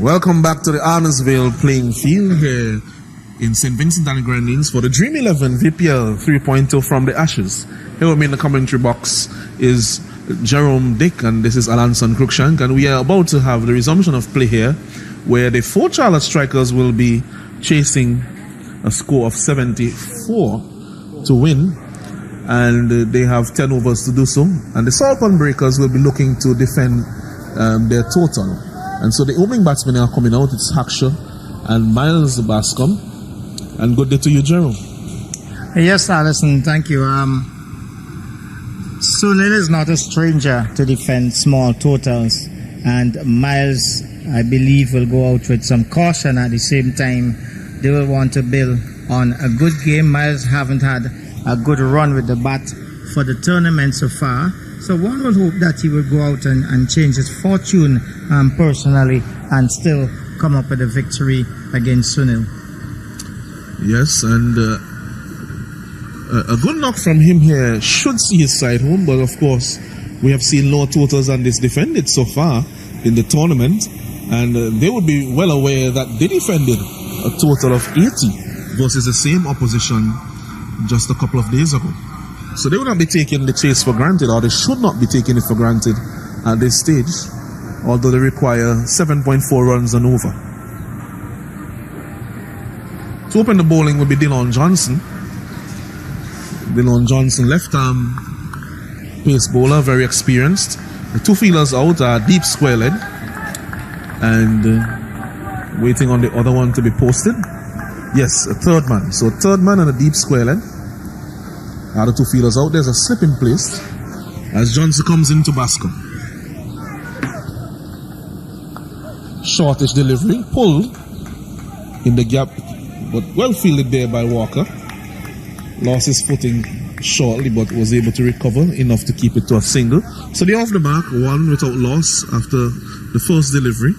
Welcome back to the Arnorsville playing field here in St. Vincent and the Grenadines for the Dream 11 VPL 3.0 from the Ashes. Here with me in the commentary box is Jerome Dick and this is Alanson Cruikshank, and we are about to have the resumption of play here where the 4 Charlotte Strikers will be chasing a score of 74 to win, and they have 10 overs to do so, and the Saltpond Breakers will be looking to defend their total. And so the opening batsmen are coming out. It's Haksha and Miles Bascom. And good day to you, Jerome. Yes, Alison, thank you. Sunil is not a stranger to defend small totals, and Miles, I believe, will go out with some caution. At the same time, they will want to build on a good game. Miles haven't had a good run with the bat for the tournament so far, so one will hope that he will go out and change his fortune personally and still come up with a victory against Sunil. Yes, and a good knock from him here should see his side home, but of course we have seen lower totals than this defended so far in the tournament, and they would be well aware that they defended a total of 80 versus the same opposition just a couple of days ago. So they will not be taking the chase for granted, or they should not be taking it for granted at this stage, although they require 7.4 runs and over. To open the bowling will be Dillon Johnson. Dillon Johnson, left-arm pace bowler, very experienced. The 2 fielders out are deep square leg and waiting on the other one to be posted. Yes, a third man. So third man and a deep square leg. Are the 2 fielders out. There's a slip in place as Johnson comes into Bascom. Shortish delivery, pulled in the gap, but well fielded there by Walker. Lost his footing shortly, but was able to recover enough to keep it to a single. So they're off the mark, one without loss after the first delivery.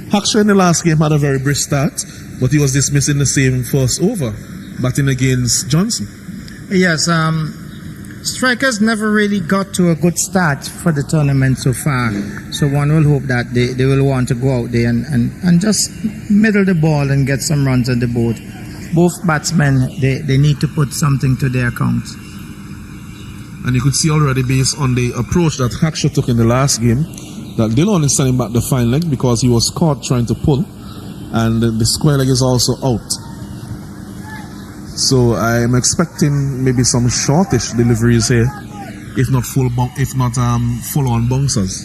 Haksha in the last game had a very brisk start, but he was dismissed in the same first over, batting against Johnson. Yes, strikers never really got to a good start for the tournament so far. So one will hope that they will want to go out there and just middle the ball and get some runs on the board. Both batsmen, they need to put something to their account. And you could see already, based on the approach that Haksha took in the last game, that Dillon is sending back the fine leg because he was caught trying to pull, and the square leg is also out. So I am expecting maybe some shortish deliveries here, if not full on bouncers.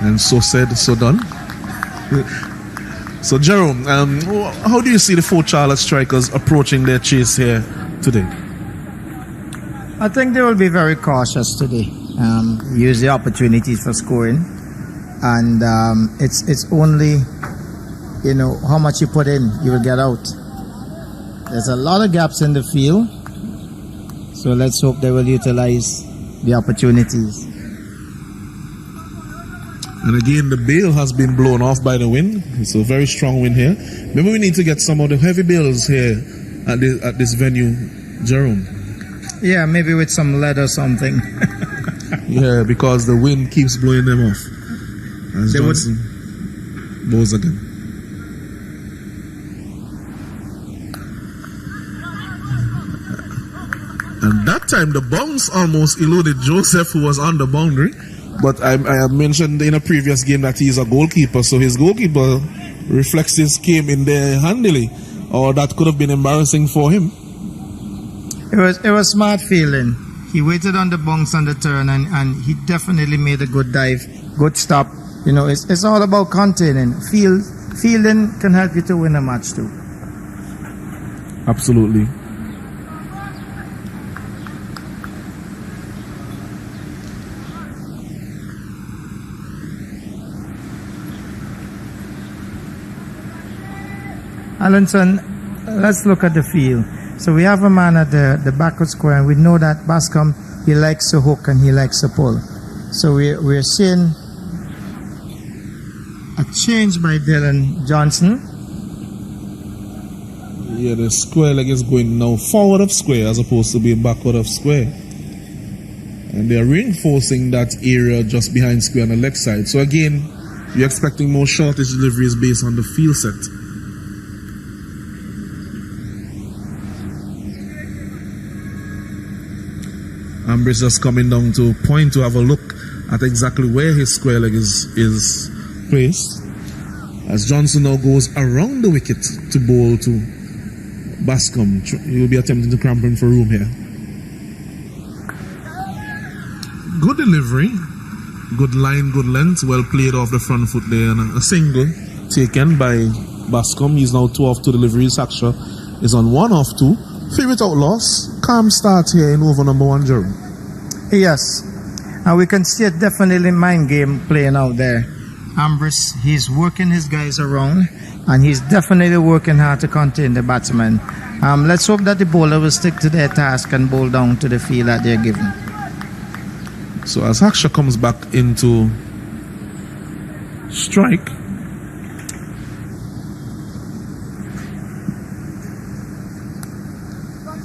And so said, so done. So Jerome, how do you see the four Charlotte strikers approaching their chase here today? I think they will be very cautious today. Use the opportunities for scoring, and it's only, you know, how much you put in, you will get out. There's a lot of gaps in the field, so let's hope they will utilize the opportunities. And again, the bail has been blown off by the wind. It's a very strong wind here. Maybe we need to get some of the heavy bails here at this venue, Jerome. Yeah, maybe with some lead or something. Yeah, because the wind keeps blowing them off. As Johnson bowls again. And that time the bounce almost eluded Joseph, who was on the boundary. But I have mentioned in a previous game that he's a goalkeeper, so his goalkeeper reflexes came in there handily, or that could have been embarrassing for him. It was smart fielding. He waited on the bounce on the turn, and he definitely made a good dive, good stop. You know, it's all about containing. Fielding can help you to win a match too. Absolutely. Alanson, let's look at the field. So we have a man at the backward square, and we know that Bascom, he likes to hook and he likes to pull. So we're seeing a change by Dylan Johnson. Yeah, the square leg is going now forward of square as opposed to being backward of square. And they're reinforcing that area just behind square on the left side. So again, you're expecting more shortish deliveries based on the field set. Ambrose just coming down to point to have a look at exactly where his square leg is placed. As Johnson now goes around the wicket to bowl to Bascom. He will be attempting to cramp him for room here. Good delivery, good line, good length, well played off the front foot there, and a single taken by Bascom. He's now 2 off 2 deliveries. Haksha is on 1 off 2. 3 without loss. Calm start here in over number 1, Jerome. Yes, and we can see a definitely mind game playing out there. Ambrose, he's working his guys around, and he's definitely working hard to contain the batsman. Let's hope that the bowler will stick to their task and bowl down to the field that they're given. So as Haksha comes back into strike,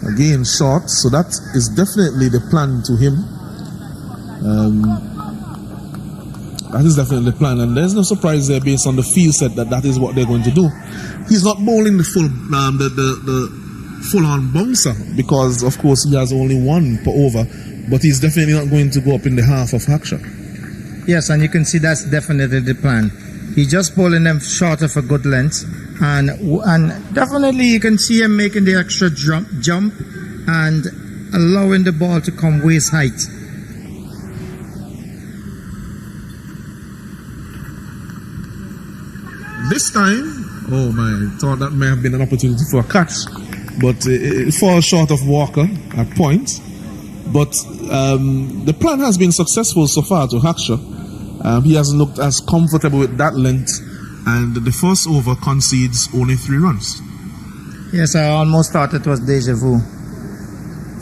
again short, so that is definitely the plan to him. That is definitely the plan, and there's no surprise there based on the field set that is what they're going to do. He's not bowling the full-on bouncer because, of course, he has only 1 per over, but he's definitely not going to go up in the half of Haksha. Yes, and you can see that's definitely the plan. He's just bowling them short of a good length, and definitely you can see him making the extra jump and allowing the ball to come waist height. This time, oh my, thought that may have been an opportunity for a catch, but it falls short of Walker at points. But the plan has been successful so far to Haksha. He hasn't looked as comfortable with that length, and the first over concedes only 3 runs. Yes, I almost thought it was deja vu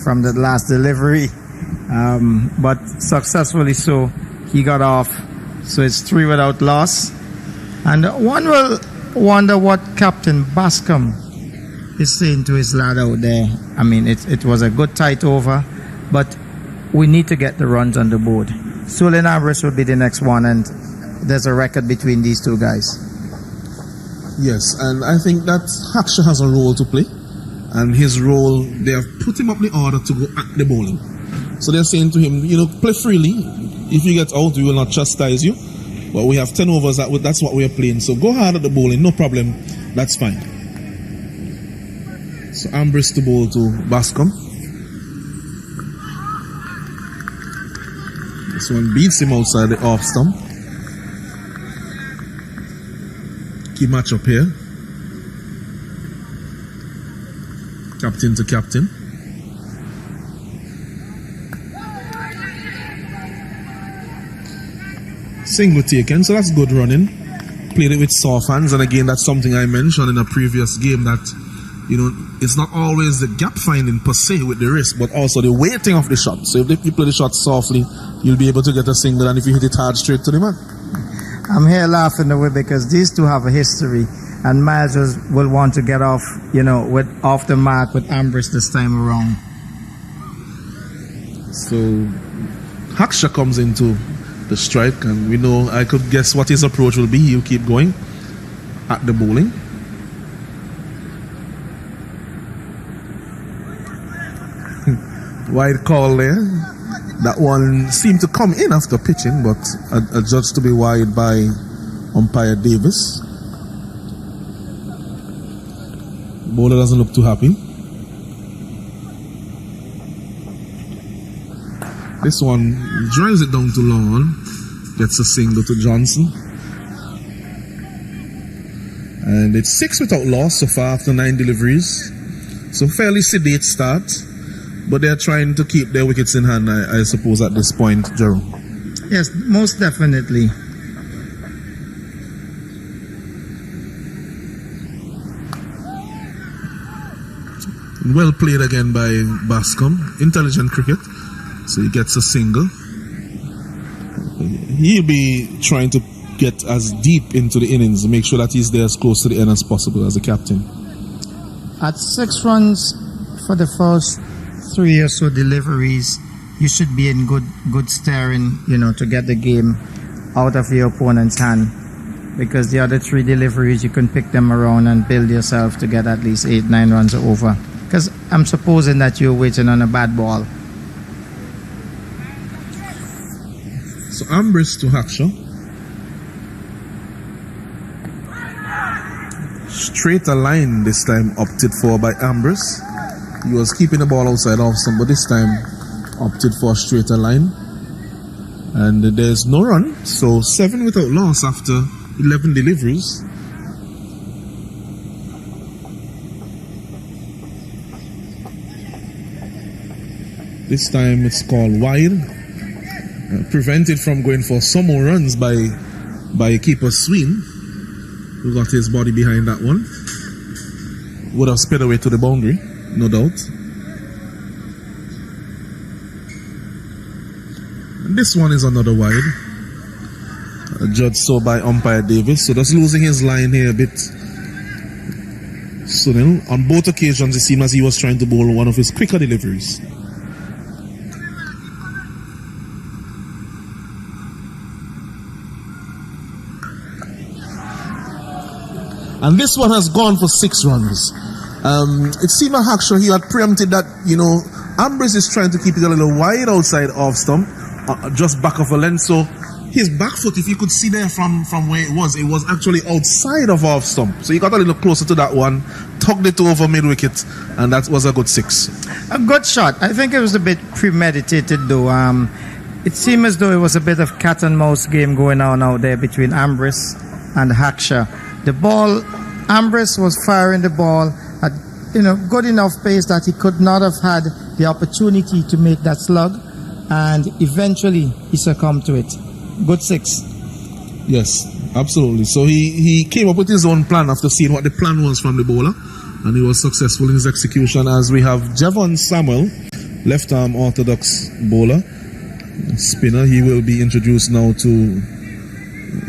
from the last delivery, but successfully so. He got off, so it's 3 without loss. And one will wonder what Captain Bascom is saying to his lad out there. I mean, it was a good tight over, but we need to get the runs on the board. Solin Ambrose will be the next one, and there's a record between these two guys. Yes, and I think that Haksha has a role to play, and his role, they have put him up the order to go at the bowling. So they're saying to him, play freely. If you get out, we will not chastise you. But we have 10 overs, that's what we are playing. So go hard at the bowling, no problem. That's fine. So Ambrose to bowl to Bascom. This one beats him outside the off stump. Key match up here. Captain to captain. Single taken, so that's good running. Played it with soft hands, and again, that's something I mentioned in a previous game that, it's not always the gap finding per se with the wrist, but also the weighting of the shot. So if you play the shot softly, you'll be able to get a single, and if you hit it hard, straight to the man. I'm here laughing away because these two have a history, and Miles will want to get off, off the mark with Ambrose this time around. So Haksha comes into the strike, and we know, I could guess what his approach will be. He'll keep going at the bowling. Wide call there. That one seemed to come in after pitching, but adjudged to be wide by umpire Davis. Bowler doesn't look too happy. This one drives it down to long on, gets a single to Johnson. And it's 6 without loss so far after 9 deliveries. So fairly sedate start. But they're trying to keep their wickets in hand, I suppose, at this point, Jerome. Yes, most definitely. Well played again by Bascom. Intelligent cricket. So he gets a single. He'll be trying to get as deep into the innings, make sure that he's there as close to the end as possible as a captain. At 6 runs for the first 3 or so deliveries, you should be in good steering, to get the game out of your opponent's hand. Because the other 3 deliveries, you can pick them around and build yourself to get at least 8-9 runs over. Because I'm supposing that you're waiting on a bad ball. So Ambrose to Haksha. Straighter line this time opted for by Ambrose. He was keeping the ball outside off stump, but this time opted for a straighter line. And there's no run, so 7 without loss after 11 deliveries. This time it's called wide. Prevented from going for some more runs by keeper Sween, who got his body behind that one. Would have sped away to the boundary, no doubt. And this one is another wide. Judged so by umpire Davis. So just losing his line here a bit. Sunil, on both occasions it seemed as he was trying to bowl one of his quicker deliveries. And this one has gone for 6 runs. It seemed like Haksha, he had preempted that, Ambrose is trying to keep it a little wide outside off stump, just back of a length. So his back foot, if you could see there from where it was actually outside of off stump. So he got a little closer to that one, tugged it over mid wicket, and that was a good 6. A good shot. I think it was a bit premeditated though. It seemed as though it was a bit of cat and mouse game going on out there between Ambrose and Haksha. The ball, Ambrose was firing the ball at good enough pace that he could not have had the opportunity to make that slug, and eventually he succumbed to it. Good 6. Yes, absolutely. So he came up with his own plan after seeing what the plan was from the bowler, and he was successful in his execution. As we have Javon Samuel, left arm orthodox bowler, spinner. He will be introduced now to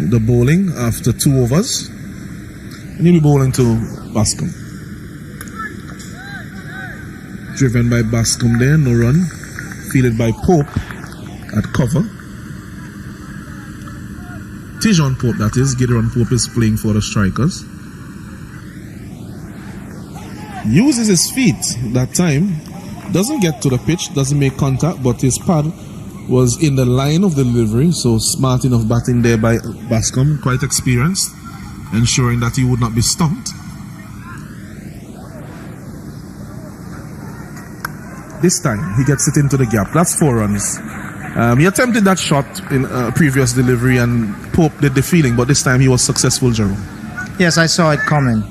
the bowling after 2 overs, and he'll be bowling to Bascom. Driven by Bascom there, no run. Fielded by Pope at cover. Tijon Pope, that is. Gideon Pope is playing for the Strikers. Uses his feet that time. Doesn't get to the pitch, doesn't make contact, but his pad was in the line of the delivery, so smart enough batting there by Bascom, quite experienced, ensuring that he would not be stumped. This time, he gets it into the gap. That's 4 runs. He attempted that shot in a previous delivery and Pope did the fielding, but this time he was successful, Jerome. Yes, I saw it coming.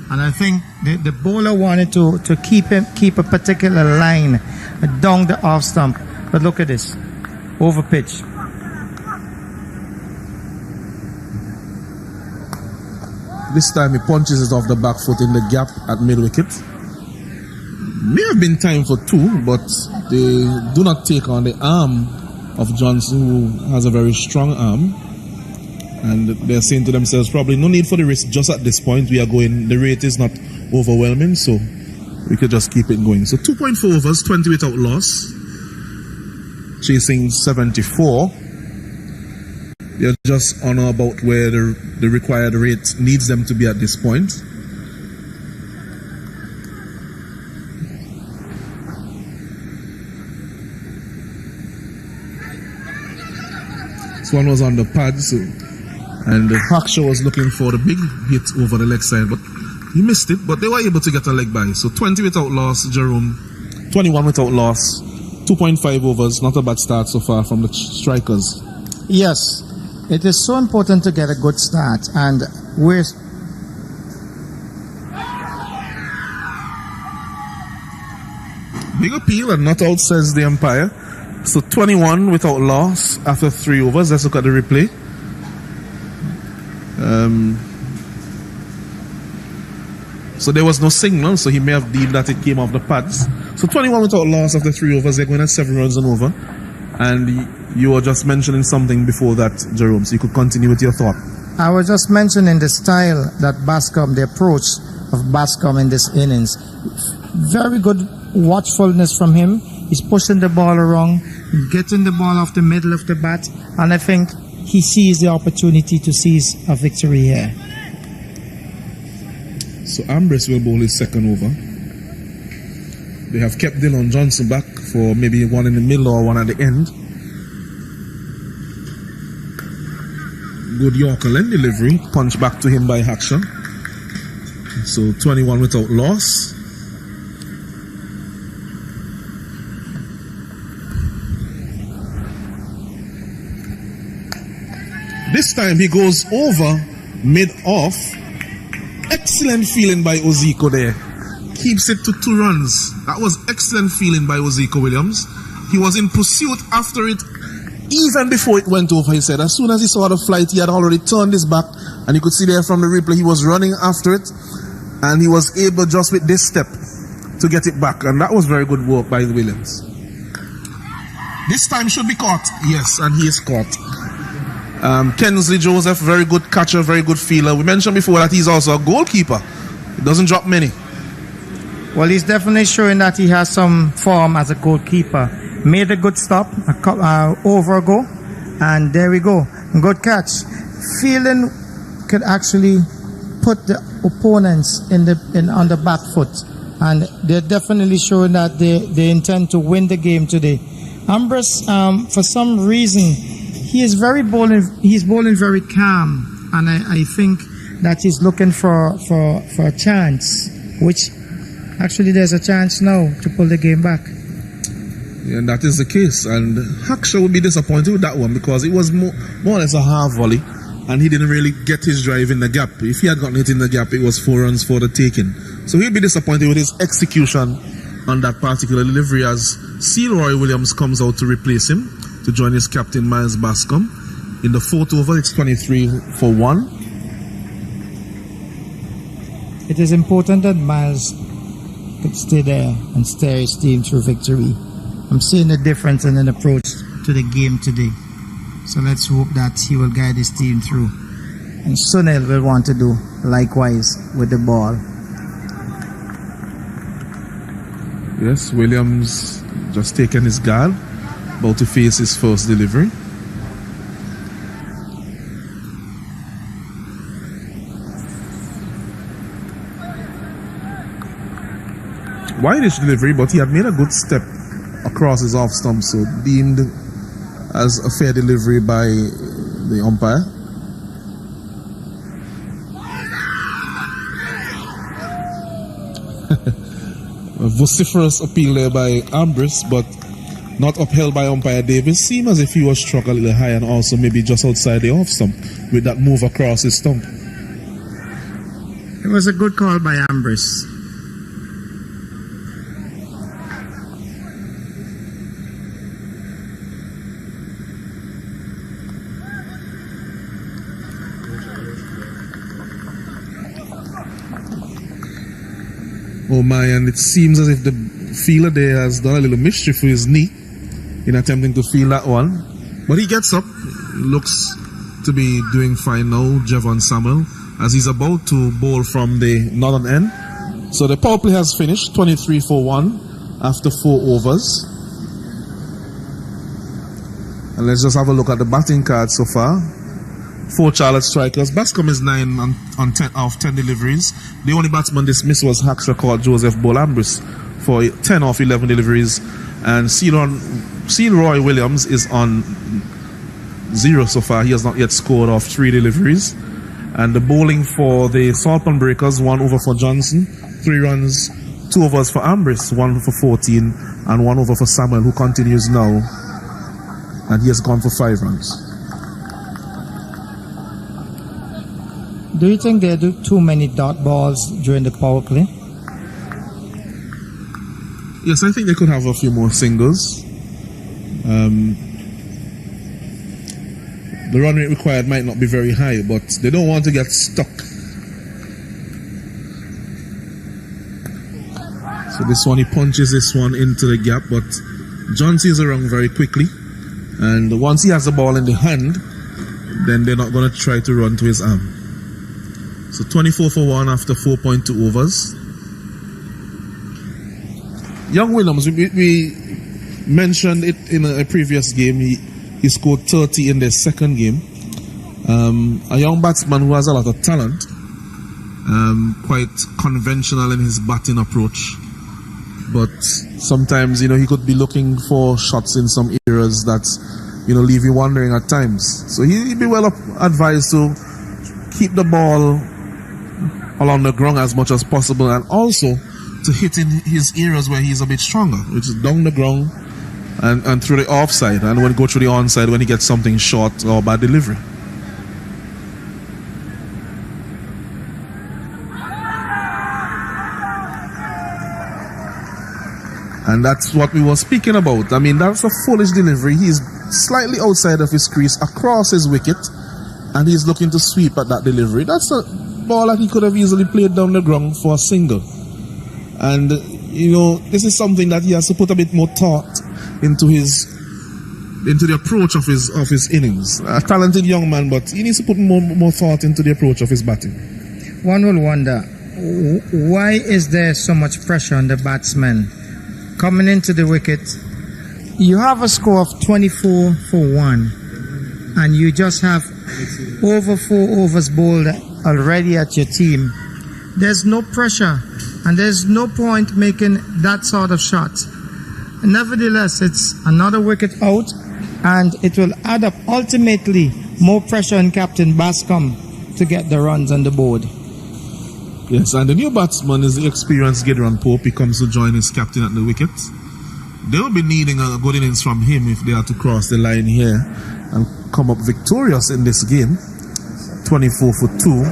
And I think the bowler wanted to keep a particular line down the off stump. But look at this. Over pitch. This time he punches it off the back foot in the gap at mid wicket. May have been time for 2, but they do not take on the arm of Johnson, who has a very strong arm. And they're saying to themselves, probably no need for the risk just at this point. We are going, the rate is not overwhelming, so we could just keep it going. So 2.4 overs, 20 without loss. Chasing 74. They're just on or about where the required rate needs them to be at this point. This one was on the pad, so, and Hakshaw was looking for the big hit over the leg side, but he missed it, but they were able to get a leg by. So 20 without loss, Jerome. 21 without loss. 2.5 overs, not a bad start so far from the Strikers. Yes, it is so important to get a good start, and we're big appeal and not out, says the umpire. So 21 without loss after 3 overs. Let's look at the replay. So there was no signal, so he may have deemed that it came off the pads. So 21 without loss after 3 overs. They're going at 7 runs and over. And you were just mentioning something before that, Jerome, so you could continue with your thought. I was just mentioning the style that Bascom, the approach of Bascom in this innings. Very good watchfulness from him. He's pushing the ball around, getting the ball off the middle of the bat, and I think he sees the opportunity to seize a victory here. So Ambrose will bowl his second over. They have kept Dylan Johnson back for maybe one in the middle or one at the end. Good Yorker length delivery, punch back to him by Hakshaw. So 21 without loss. This time he goes over mid-off. Excellent feeling by Oziko there. Keeps it to 2 runs. That was excellent feeling by Oziko Williams. He was in pursuit after it even before it went over, he said. As soon as he saw the flight, he had already turned his back, and you could see there from the replay, he was running after it, and he was able just with this step to get it back, and that was very good work by Williams. This time should be caught. Yes, and he is caught. Kensley Joseph, very good catcher, very good fielder. We mentioned before that he's also a goalkeeper. He doesn't drop many. Well, he's definitely showing that he has some form as a goalkeeper. Made a good stop, over a go, and there we go. Good catch. Fielding could actually put the opponents on the back foot, and they're definitely showing that they intend to win the game today. Ambrose, for some reason, he's bowling very calm, and I think that he's looking for a chance, which actually there's a chance now to pull the game back. Yeah, and that is the case, and Hakshaw would be disappointed with that one because it was more or less a half volley, and he didn't really get his drive in the gap. If he had gotten it in the gap, it was 4 runs for the taking. So he'll be disappointed with his execution on that particular delivery as Sealroy Williams comes out to replace him, to join his captain Miles Bascom. In the 4th over, it's 23 for 1. It is important that Miles could stay there and steer his team through victory. I'm seeing a difference in an approach to the game today. So let's hope that he will guide his team through. And Sunil will want to do likewise with the ball. Yes, Williams just taken his guard, about to face his first delivery. Wideish delivery, but he had made a good step across his off stump, so deemed as a fair delivery by the umpire. A vociferous appeal there by Ambrose, but not upheld by umpire Davis. Seemed as if he was struck a little high and also maybe just outside the off stump with that move across his stump. It was a good call by Ambrose. Oh my, and it seems as if the fielder there has done a little mischief with his knee in attempting to field that one. But he gets up, looks to be doing fine now, Javon Samuel, as he's about to bowl from the northern end. So the power play has finished, 23 for 1 after 4 overs. And let's just have a look at the batting card so far. 4 Charlotte strikers. Bascom is 9 on 10 off 10 deliveries. The only batsman dismissed was Hacks record Joseph Bolambris for 10 off 11 deliveries. And Roy Williams is on 0 so far. He has not yet scored off 3 deliveries. And the bowling for the Saltpond Breakers, 1 over for Johnson, 3 runs, 2 overs for Ambrose, 1 for 14, and 1 over for Samuel, who continues now. And he has gone for 5 runs. Do you think they do too many dot balls during the power play? Yes, I think they could have a few more singles. The run rate required might not be very high, but they don't want to get stuck. So this one, he punches this one into the gap, but John sees around very quickly. And once he has the ball in the hand, then they're not going to try to run to his arm. So 24 for 1 after 4.2 overs. Young Williams, we mentioned it in a previous game. He scored 30 in their second game. A young batsman who has a lot of talent. Quite conventional in his batting approach. But sometimes, he could be looking for shots in some areas that, leave you wondering at times. So he'd be well advised to keep the ball along the ground as much as possible, and also to hit in his areas where he's a bit stronger, which is down the ground and through the offside, and when go through the onside when he gets something short or bad delivery. And that's what we were speaking about. I mean, that's a foolish delivery. He's slightly outside of his crease, across his wicket, and he's looking to sweep at that delivery. That's a ball that he could have easily played down the ground for a single. And this is something that he has to put a bit more thought into the approach of his innings. A talented young man, but he needs to put more thought into the approach of his batting. One will wonder, why is there so much pressure on the batsman coming into the wicket? You have a score of 24 for 1, and you just have over 4 overs bowled already at your team. There's no pressure, and there's no point making that sort of shot. Nevertheless, it's another wicket out, and it will add up ultimately more pressure on Captain Bascom to get the runs on the board. Yes, and the new batsman is the experienced Gideon Pope. He comes to join his captain at the wicket. They'll be needing a good innings from him if they are to cross the line here and come up victorious in this game. 24 for 2.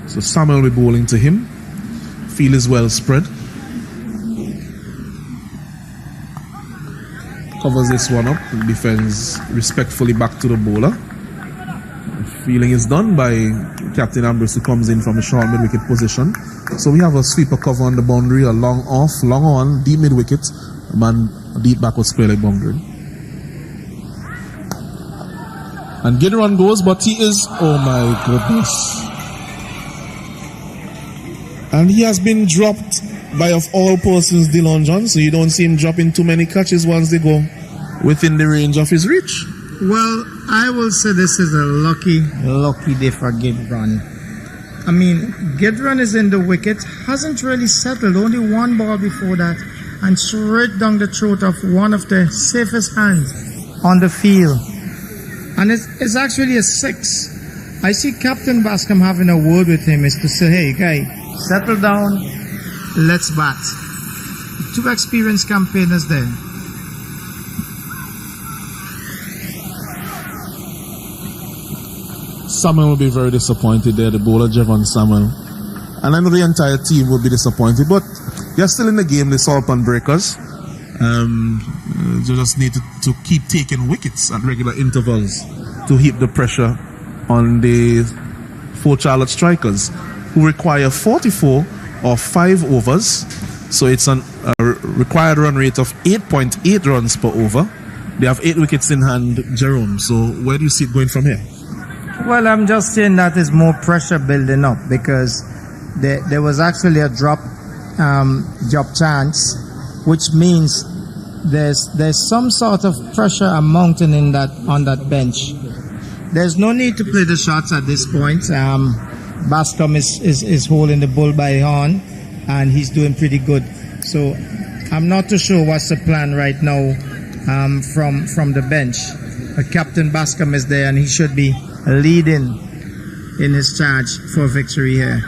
So Samuel will be bowling to him. Field is well spread. Covers this one up and defends respectfully back to the bowler. Feeling is done by Captain Ambrose, who comes in from a short mid-wicket position. So we have a sweeper cover on the boundary, a long off, long on, deep mid-wicket, man deep backward square leg boundary. And Gideon goes, but he is, oh my goodness. And he has been dropped by, of all persons, Dillon John, so you don't see him dropping too many catches once they go within the range of his reach. Well, I will say this is a lucky day for Gideon. I mean, Gideon is in the wicket, hasn't really settled, only one ball before that, and straight down the throat of one of the safest hands on the field. And it's actually a 6. I see Captain Bascom having a word with him, is to say, hey, guy, settle down, let's bat. 2 experienced campaigners there. Samuel will be very disappointed there, the bowler, Jevon Samuel. And I know the entire team will be disappointed, but they're still in the game, the salt pan breakers. They just need to keep taking wickets at regular intervals to heap the pressure on the 4 Charlotte strikers, who require 44 or 5 overs. So it's a required run rate of 8.8 runs per over. They have 8 wickets in hand, Jerome. So where do you see it going from here? Well, I'm just saying that is more pressure building up, because there was actually a drop chance, which means there's some sort of pressure mounting on that bench. There's no need to play the shots at this point. Bascom is holding the bull by horn, and he's doing pretty good. So I'm not too sure what's the plan right now from the bench. Captain Bascom is there, and he should be leading in his charge for victory here.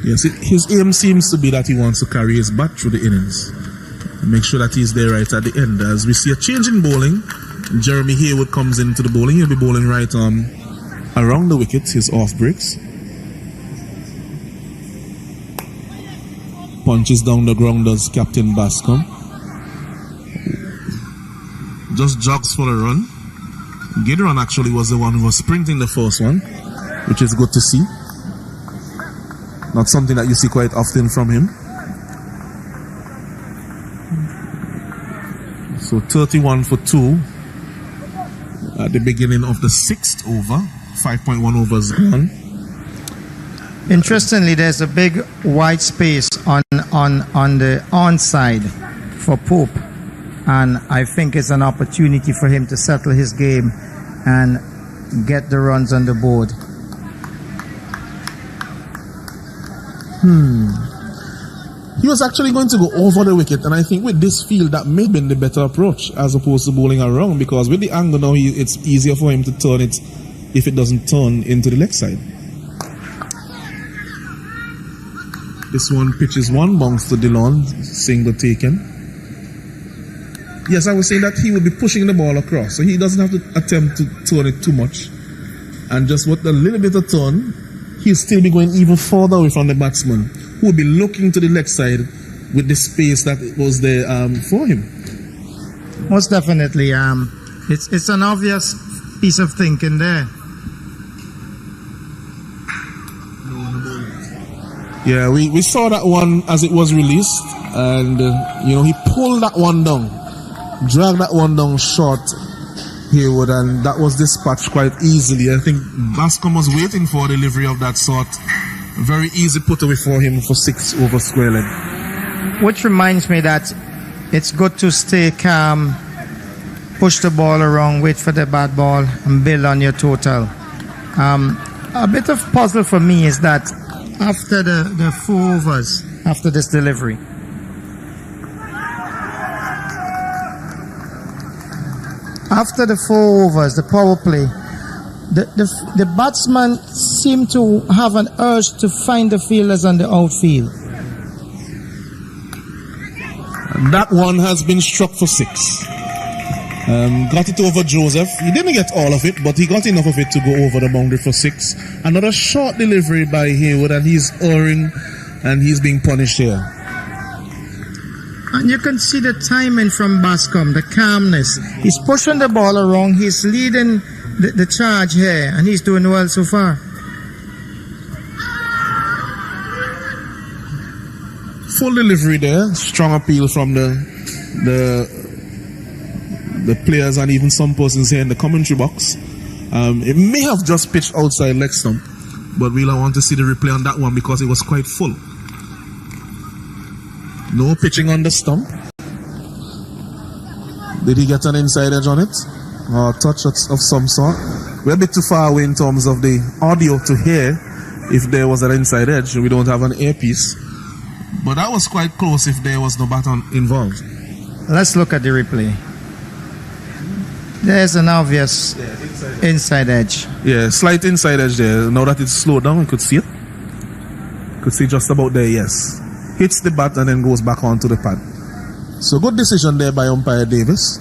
Yes, his aim seems to be that he wants to carry his bat through the innings. Make sure that he's there right at the end. As we see a change in bowling, Jeremy Haywood comes into the bowling. He'll be bowling right around the wicket, his off breaks. Punches down the ground does Captain Bascom. Just jogs for a run. Gideon actually was the one who was sprinting the first one, which is good to see. Not something that you see quite often from him. So 31 for 2 at the beginning of the 6th over. 5.1 overs gone. Interestingly, there's a big white space on the onside for Pope, and I think it's an opportunity for him to settle his game and get the runs on the board. He was actually going to go over the wicket, and I think with this field that may have been the better approach as opposed to bowling around, because with the angle now it's easier for him to turn it if it doesn't turn into the leg side. This one pitches one bounce to Dillon, single taken. Yes, I was saying that he will be pushing the ball across, so he doesn't have to attempt to turn it too much. And just with a little bit of turn, he'll still be going even further away from the batsman, who will be looking to the leg side with the space that was there for him. Most definitely. It's an obvious piece of thinking there. Yeah, we saw that one as it was released, and he pulled that one down, dragged that one down short, Haywood, and that was dispatched quite easily. I think Bascom was waiting for a delivery of that sort. Very easy put away for him for 6 over square leg. Which reminds me that it's good to stay calm, push the ball around, wait for the bad ball, and build on your total. A bit of puzzle for me is that after the 4 overs, after this delivery, after the 4 overs, the power play, the batsman seemed to have an urge to find the fielders on the outfield. That one has been struck for 6. Got it over Joseph. He didn't get all of it, but he got enough of it to go over the boundary for 6. Another short delivery by Haywood, and he's erring, and he's being punished here. And you can see the timing from Bascom, the calmness. He's pushing the ball around. He's leading the charge here, and he's doing well so far. Full delivery there, strong appeal from the players and even some persons here in the commentary box. It may have just pitched outside leg stump, but we'll want to see the replay on that one because it was quite full. No pitching on the stump. Did he get an inside edge on it? Or a touch of some sort? We're a bit too far away in terms of the audio to hear if there was an inside edge. We don't have an earpiece. But that was quite close if there was no baton involved. Let's look at the replay. There's an obvious inside edge. Yeah, slight inside edge there. Now that it's slowed down, we could see it. Could see just about there, yes. Hits the bat and then goes back onto the pad. So good decision there by umpire Davis.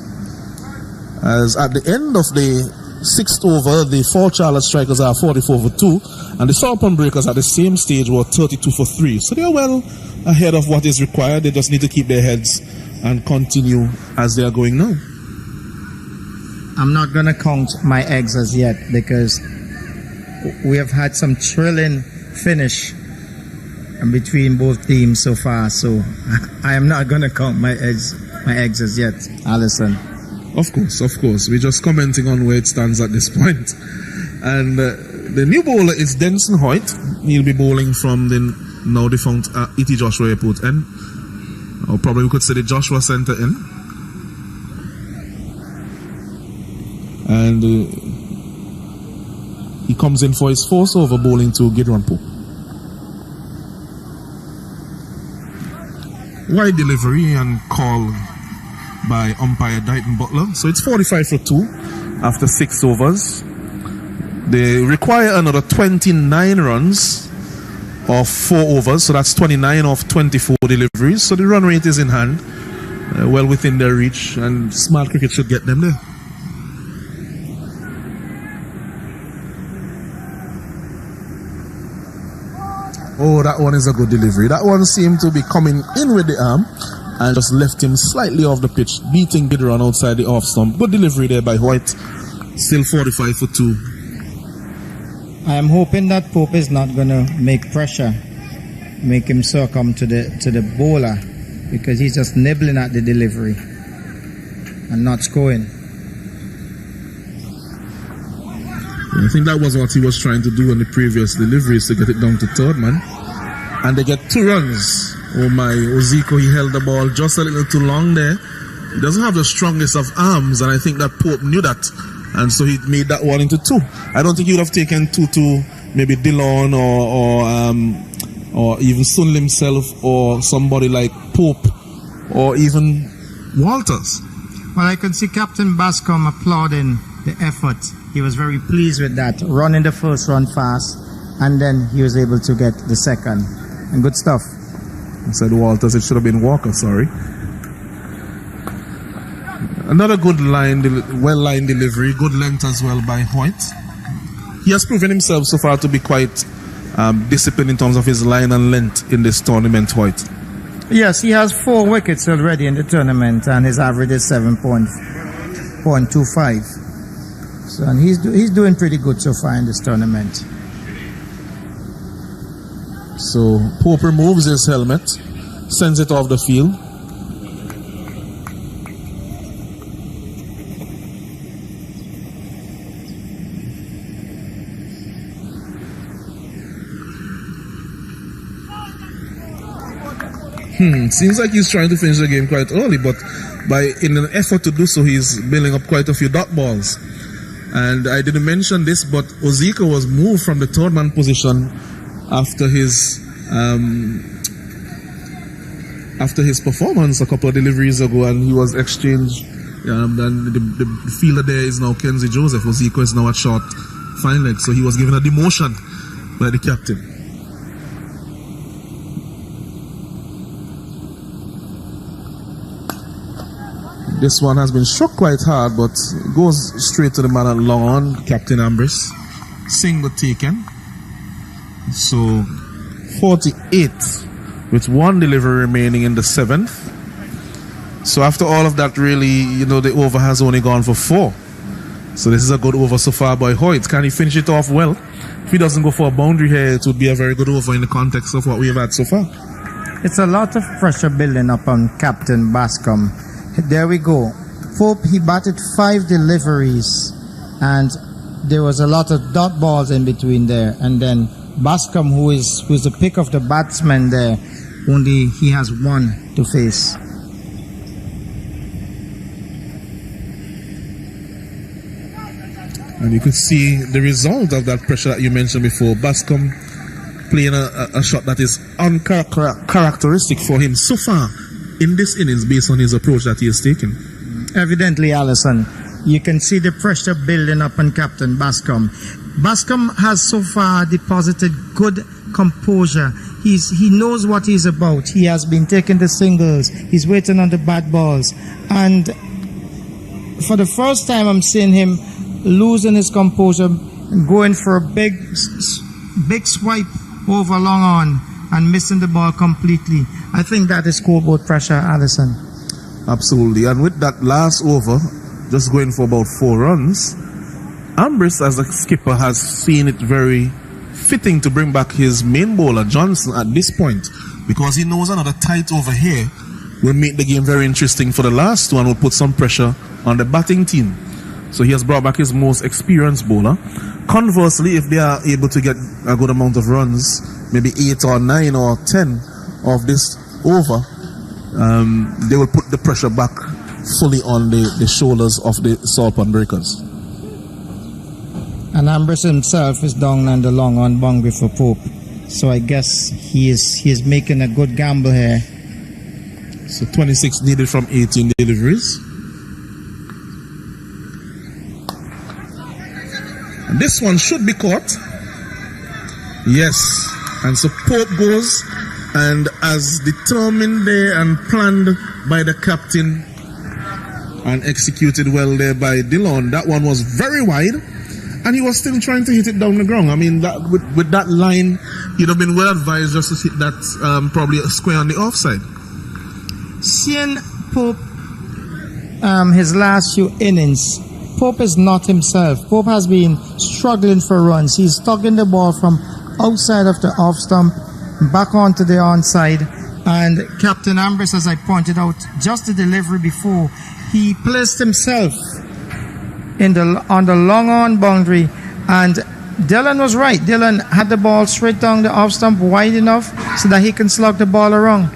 As at the end of the 6th over, the 4 Charlotte Strikers are 44 for 2, and the Southampton Breakers at the same stage were 32 for 3. So they are well ahead of what is required. They just need to keep their heads and continue as they are going now. I'm not going to count my eggs as yet because we have had some thrilling finish between both teams so far. So I am not going to count my eggs as yet, Alison. Of course. We're just commenting on where it stands at this point. And the new bowler is Denson Hoyt. He'll be bowling from the now defunct E.T. Joshua Airport end. Or probably we could say the Joshua Center end. And he comes in for his 4th over, bowling to Gideon Pope. Wide delivery and call by umpire Dighton Butler. So it's 45 for 2 after 6 overs. They require another 29 runs of 4 overs, so that's 29 of 24 deliveries. So the run rate is in hand, well within their reach, and smart cricket should get them there. Oh, that one is a good delivery. That one seemed to be coming in with the arm and just left him slightly off the pitch, beating Gideon outside the off stump. Good delivery there by Hoyt. Still 45 for 2. I am hoping that Pope is not going to make pressure, make him succumb to the bowler, because he's just nibbling at the delivery and not scoring. I think that was what he was trying to do on the previous deliveries, to get it down to third man. And they get 2 runs. Oh my, Oziko, he held the ball just a little too long there. He doesn't have the strongest of arms, and I think that Pope knew that. And so he made that one into 2. I don't think he would have taken 2 to maybe Dillon or even Sunil himself, or somebody like Pope, or even Walters. Well, I can see Captain Bascom applauding the effort. He was very pleased with that, running the first run fast, and then he was able to get the second. And good stuff. I said Walters, it should have been Walker, sorry. Another good well-lined delivery, good length as well by Hoyt. He has proven himself so far to be quite disciplined in terms of his line and length in this tournament, Hoyt. Yes, he has 4 wickets already in the tournament, and his average is 7.25. So, and he's doing pretty good so far in this tournament. So Pope removes his helmet, sends it off the field. Seems like he's trying to finish the game quite early, but in an effort to do so, he's building up quite a few dot balls. And I didn't mention this, but Oziko was moved from the 3rd man position after his performance a couple of deliveries ago, and he was exchanged. And the fielder there is now Kenzie Joseph. Oziko is now at short fine leg, so he was given a demotion by the captain. This one has been struck quite hard, but goes straight to the man at long on, Captain Ambrose. Single taken. So 48 with 1 delivery remaining in the 7th. So after all of that, really, the over has only gone for 4. So this is a good over so far by Hoyt. Can he finish it off well? If he doesn't go for a boundary here, it would be a very good over in the context of what we have had so far. It's a lot of pressure building up on Captain Bascom. There we go. Pope, he batted 5 deliveries, and there was a lot of dot balls in between there. And then Bascom, who is the pick of the batsman there, only he has 1 to face. And you could see the result of that pressure that you mentioned before. Bascom playing a shot that is uncharacteristic for him so far in this innings based on his approach that he has taken. Evidently, Allison, you can see the pressure building up on Captain Bascom. Bascom has so far deposited good composure. He knows what he's about. He has been taking the singles. He's waiting on the bad balls. And for the first time, I'm seeing him losing his composure, going for a big swipe over long on and missing the ball completely. I think that is scoreboard pressure, Allison. Absolutely. And with that last over, just going for about 4 runs, Ambrose, as a skipper, has seen it very fitting to bring back his main bowler, Johnson, at this point, because he knows another tight over here will make the game very interesting for the last two and will put some pressure on the batting team. So he has brought back his most experienced bowler. Conversely, if they are able to get a good amount of runs, maybe 8 or 9 or 10 of this over, they will put the pressure back fully on the shoulders of the Saltpond Breakers. And Ambrose himself is down on the long on boundary for Pope. So I guess he is making a good gamble here. So 26 needed from 18 deliveries. And this one should be caught. Yes. And so Pope goes, and as determined there and planned by the captain and executed well there by Dillon, that one was very wide. And he was still trying to hit it down the ground. I mean, that with that line, you'd have been well advised just to hit that probably a square on the offside. Seeing Pope, his last few innings, Pope is not himself. Pope has been struggling for runs. He's tugging the ball from outside of the off stump back onto the onside. And Captain Ambrose, as I pointed out, just the delivery before, he placed himself on the long on boundary, and Dillon was right. Dillon had the ball straight down the off stump wide enough so that he can slug the ball around.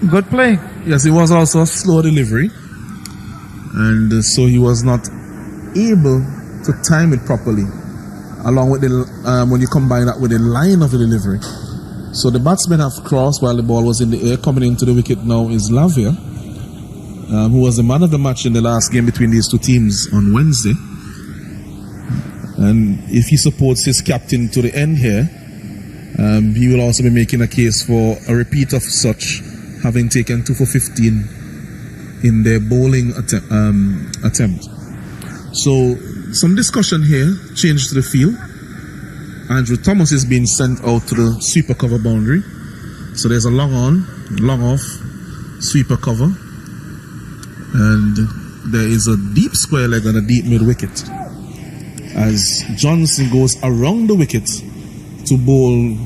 Good play. Yes, it was also a slow delivery, and so he was not able to time it properly, along with the when you combine that with the line of the delivery. So the batsmen have crossed while the ball was in the air. Coming into the wicket now is Lavia, who was the man of the match in the last game between these two teams on Wednesday. And if he supports his captain to the end here, he will also be making a case for a repeat of such, having taken 2 for 15 in their bowling attempt. So some discussion here, change to the field. Andrew Thomas is being sent out to the sweeper cover boundary. So there's a long on, long off, sweeper cover. And there is a deep square leg and a deep mid wicket as Johnson goes around the wicket to bowl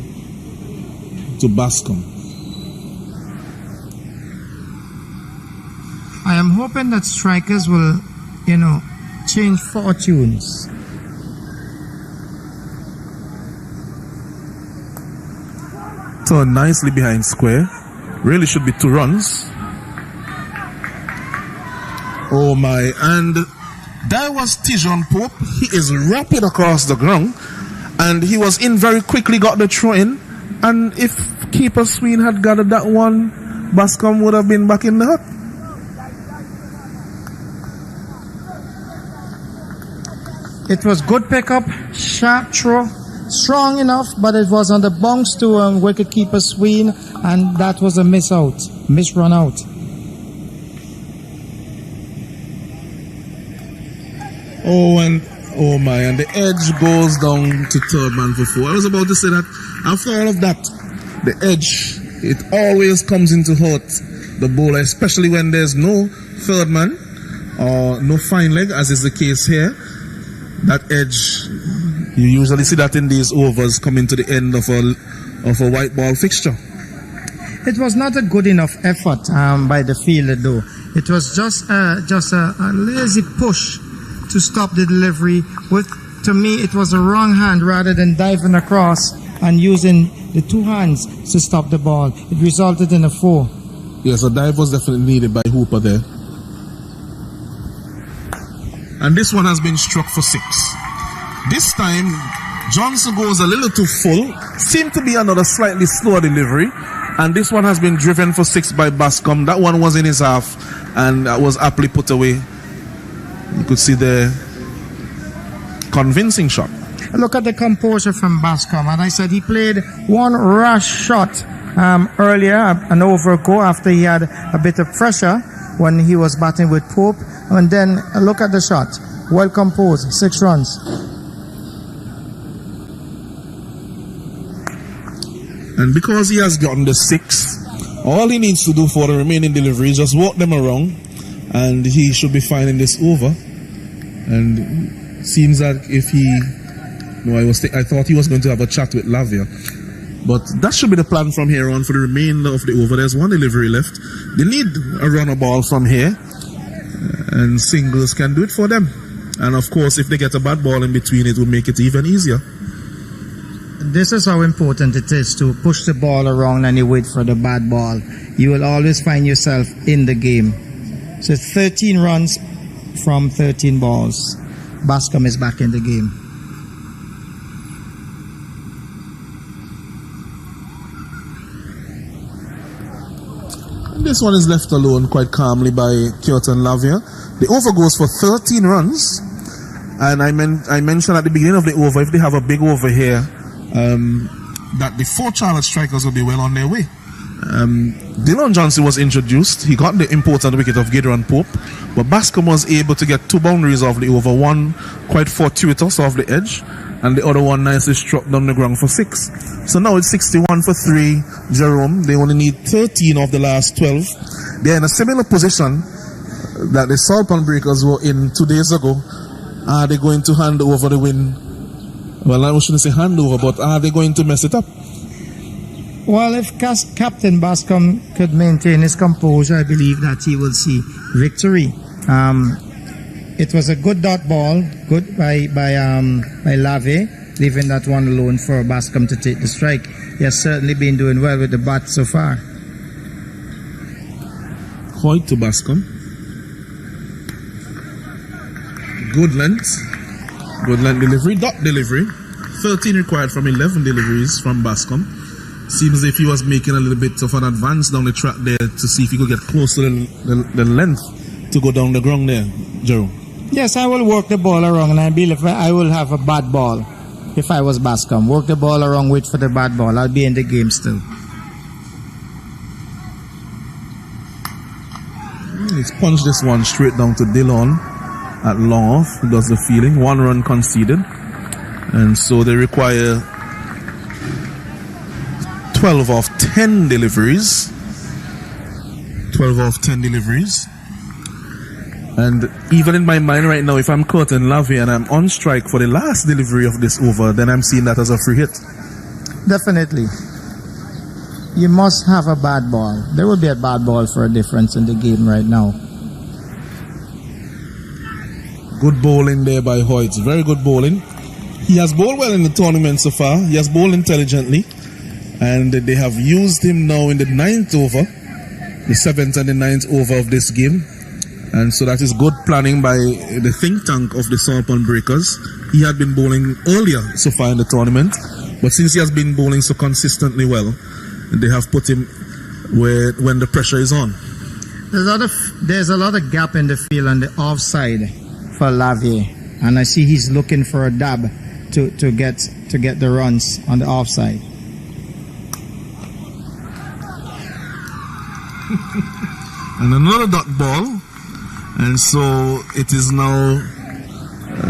to Bascom. I am hoping that strikers will, change fortunes. Turn nicely behind square. Really should be 2 runs. Oh my, and there was Tijon Pope. He is rapid across the ground, and he was in very quickly, got the throw in, and if keeper Sween had gathered that one, Bascom would have been back in the hut. It was good pickup, sharp throw, strong enough, but it was on the bounce to wicketkeeper Sween, and that was a miss run out. Oh my, and the edge goes down to third man for 4. I was about to say that after all of that, the edge, it always comes into hurt the bowler, especially when there's no third man. or no fine leg, as is the case here. That edge, you usually see that in these overs coming to the end of a white ball fixture. It was not a good enough effort by the fielder, though. It was just a lazy push to stop the delivery. To me, it was a wrong hand rather than diving across and using the two hands to stop the ball. It resulted in a 4. Yes, a dive was definitely needed by Hooper there. And this one has been struck for 6. This time, Johnson goes a little too full. Seemed to be another slightly slower delivery. And this one has been driven for 6 by Bascom. That one was in his half and that was aptly put away. You could see the convincing shot. Look at the composure from Bascom. And I said he played one rash shot earlier, an over go after he had a bit of pressure when he was batting with Pope. And then look at the shot. Well composed, 6 runs. And because he has gotten the 6, all he needs to do for the remaining delivery is just walk them around, and he should be fine in this over. And it seems that if he, I thought he was going to have a chat with Lavia, but that should be the plan from here on for the remainder of the over. There's one delivery left. They need a runner ball from here, and singles can do it for them. And of course, if they get a bad ball in between, it will make it even easier. This is how important it is to push the ball around and you wait for the bad ball. You will always find yourself in the game. So 13 runs from 13 balls. Bascom is back in the game. This one is left alone quite calmly by Kyoto Lavia. The over goes for 13 runs. And I mentioned at the beginning of the over, if they have a big over here, that the 4 Charlotte strikers will be well on their way. Dylan Johnson was introduced. He got the important wicket of Gideon Pope, but Bascom was able to get 2 boundaries off the over, one quite fortuitous off the edge, and the other one nicely struck down the ground for 6. So now it's 61 for 3, Jerome. They only need 13 of the last 12. They're in a similar position that the Salpan Breakers were in 2 days ago. Are they going to hand over the win? Well, I shouldn't say hand over, but are they going to mess it up? Well, if Captain Bascom could maintain his composure, I believe that he will see victory. It was a good dot ball, good by Lave, leaving that one alone for Bascom to take the strike. He has certainly been doing well with the bat so far. Hoyt to Bascom. Good length. Good length delivery, dot delivery. 13 required from 11 deliveries from Bascom. Seems as if he was making a little bit of an advance down the track there to see if he could get close to the length to go down the ground there, Jerome. Yes, I will work the ball around, and I believe I will have a bad ball if I was Bascom. Work the ball around, wait for the bad ball. I'll be in the game still. He's punched this one straight down to Dillon at long off. He does the fielding. 1 run conceded. And so they require 12 of 10 deliveries. 12 of 10 deliveries. And even in my mind right now, if I'm Curtin Lavie and I'm on strike for the last delivery of this over, then I'm seeing that as a free hit. Definitely. You must have a bad ball. There will be a bad ball for a difference in the game right now. Good bowling there by Hoyt. Very good bowling. He has bowled well in the tournament so far. He has bowled intelligently. And they have used him now in the 9th over. The 7th and the 9th over of this game. And so that is good planning by the think tank of the Salpan Breakers. He had been bowling earlier so far in the tournament. But since he has been bowling so consistently well, they have put him where when the pressure is on. There's a lot of gap in the field on the offside for Lavie, and I see he's looking for a dab to get the runs on the offside. And another dot ball, and so it is now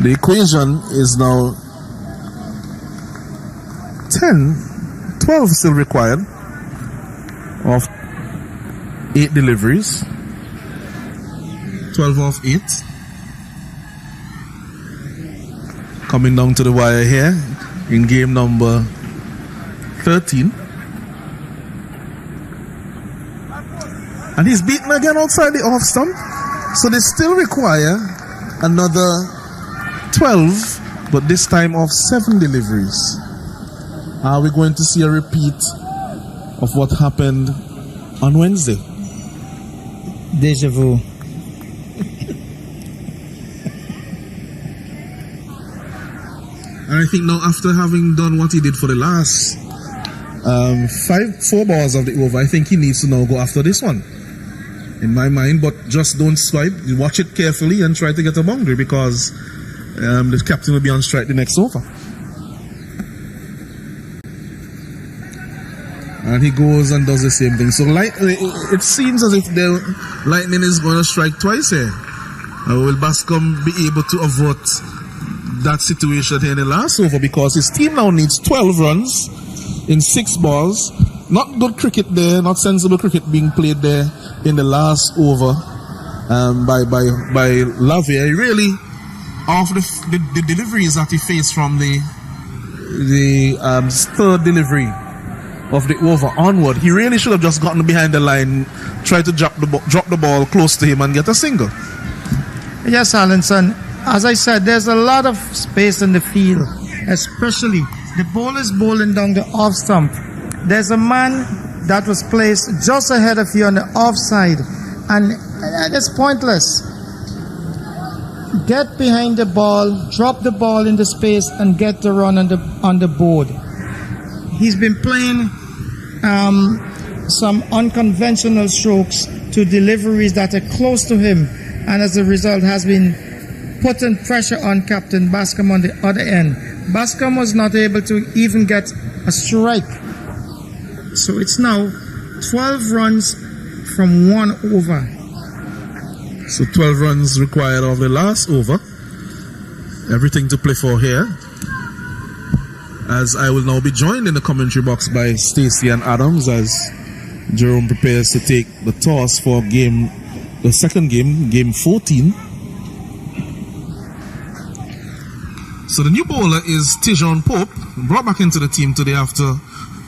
the equation is now 12 still required of 8 deliveries. 12 off 8. Coming down to the wire here in game number 13. And he's beaten again outside the off stump. So they still require another 12, but this time of 7 deliveries. Are we going to see a repeat of what happened on Wednesday? Deja vu. And I think now, after having done what he did for the last 4 balls of the over, I think he needs to now go after this one, in my mind. But just don't swipe. You watch it carefully and try to get a boundary, because the captain will be on strike the next over. And he goes and does the same thing. So it seems as if the Lightning is going to strike twice here. Will Bascom be able to avert that situation here in the last over, because his team now needs 12 runs in 6 balls. Not good cricket there, not sensible cricket being played there in the last over by Lavier. Really, of the deliveries that he faced from the third delivery of the over onward, he really should have just gotten behind the line, tried to drop the ball close to him and get a single. Yes, Allenson. As I said, there's a lot of space in the field, especially the ball is bowling down the off stump. There's a man that was placed just ahead of you on the offside, and it's pointless. Get behind the ball, drop the ball in the space, and get the run on the board. He's been playing some unconventional strokes to deliveries that are close to him, and as a result has been putting pressure on Captain Bascom on the other end. Bascom was not able to even get a strike. So it's now 12 runs from 1 over. So 12 runs required of the last over. Everything to play for here. As I will now be joined in the commentary box by Stacey and Adams as Jerome prepares to take the toss for the second game, game 14. So the new bowler is Tijon Pope, brought back into the team today after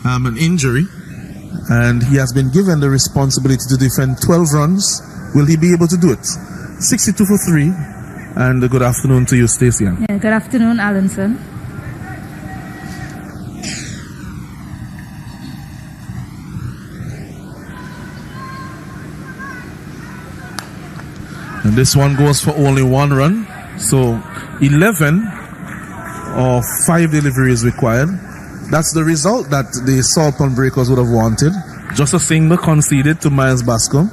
an injury. And he has been given the responsibility to defend 12 runs. Will he be able to do it? 62 for 3. And good afternoon to you, Stacey. Yeah, good afternoon, Allenson. And this one goes for only 1 run. So 11 or 5 deliveries required. That's the result that the Saltpond Breakers would have wanted. Just a single conceded to Miles Bascom.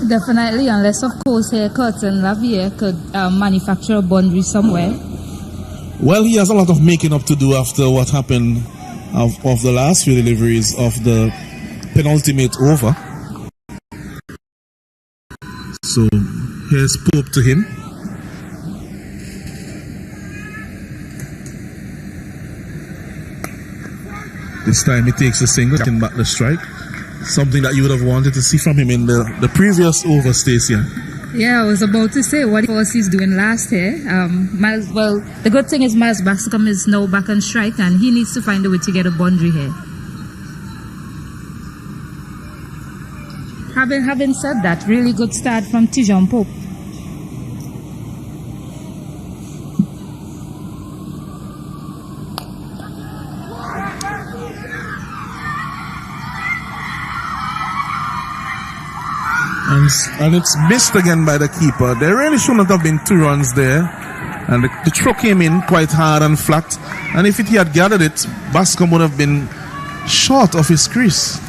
Definitely, unless of course Curtin Lavier could manufacture a boundary somewhere. Well, he has a lot of making up to do after what happened of the last few deliveries of the penultimate over. So here's Pope to him. This time he takes a single, taking back the strike. Something that you would have wanted to see from him in the previous over, Stacey. Yeah, I was about to say what he's doing last year. The good thing is Miles Bascom is now back on strike, and he needs to find a way to get a boundary here. Having said that, really good start from Tijon Pope. And it's missed again by the keeper. There really shouldn't have been 2 runs there. And the throw came in quite hard and flat. And if he had gathered it, Bascom would have been short of his crease.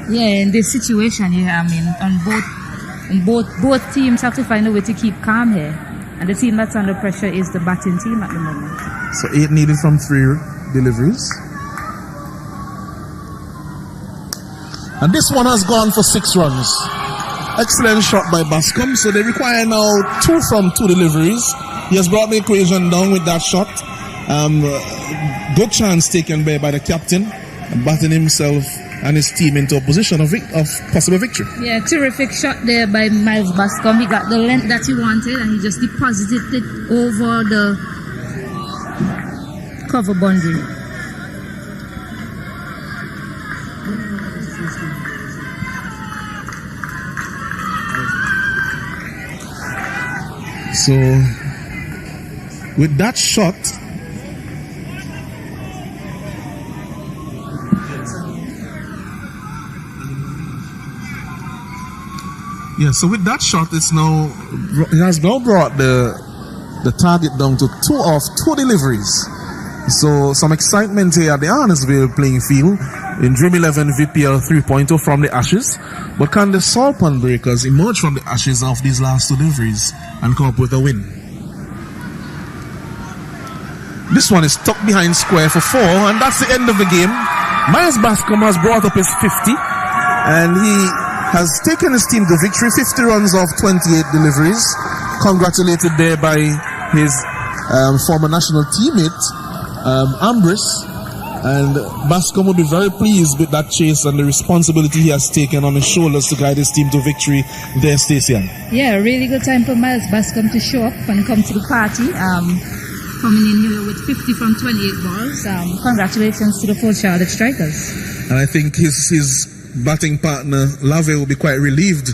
Yeah, in this situation, yeah, I mean, both teams have to find a way to keep calm here. And the team that's under pressure is the batting team at the moment. So 8 needed from 3 deliveries. And this one has gone for 6 runs. Excellent shot by Bascom. So they require now 2 from 2 deliveries. He has brought the equation down with that shot. Good chance taken by the captain. Batting himself and his team into a position of possible victory. Yeah, terrific shot there by Miles Bascom. He got the length that he wanted and he just deposited it over the cover boundary. So, with that shot, it has now brought the target down to 2 deliveries. So, some excitement here at the Arnesville playing field in Dream 11 VPL 3.0 from the ashes. But can the Saltpond Breakers emerge from the ashes of these last 2 deliveries and come up with a win? This one is tucked behind square for 4, and that's the end of the game. Miles Bascom has brought up his 50, and he has taken his team to victory, 50 runs off 28 deliveries. Congratulated there by his former national teammate, Ambrose. And Bascom will be very pleased with that chase and the responsibility he has taken on his shoulders to guide his team to victory there, Stacey. Yeah, really good time for Miles Bascom to show up and come to the party. Coming in here with 50 from 28 balls. Congratulations to the Fort Charlotte Strikers. And I think his batting partner, Lave, will be quite relieved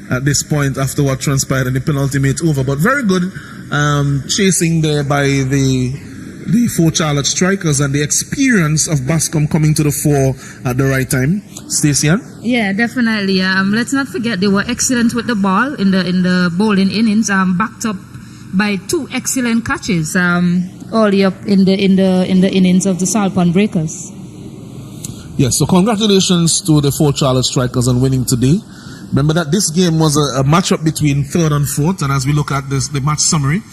at this point after what transpired in the penultimate over. But very good chasing there by the Fort Charlotte Strikers and the experience of Bascom coming to the fore at the right time. Stacey? Yeah, definitely. Let's not forget they were excellent with the ball in the bowling innings, backed up by 2 excellent catches early up in the innings of the Saltpond Breakers. Yes, so congratulations to the Fort Charlotte Strikers on winning today. Remember that this game was a matchup between 3rd and 4th, and as we look at the match summary,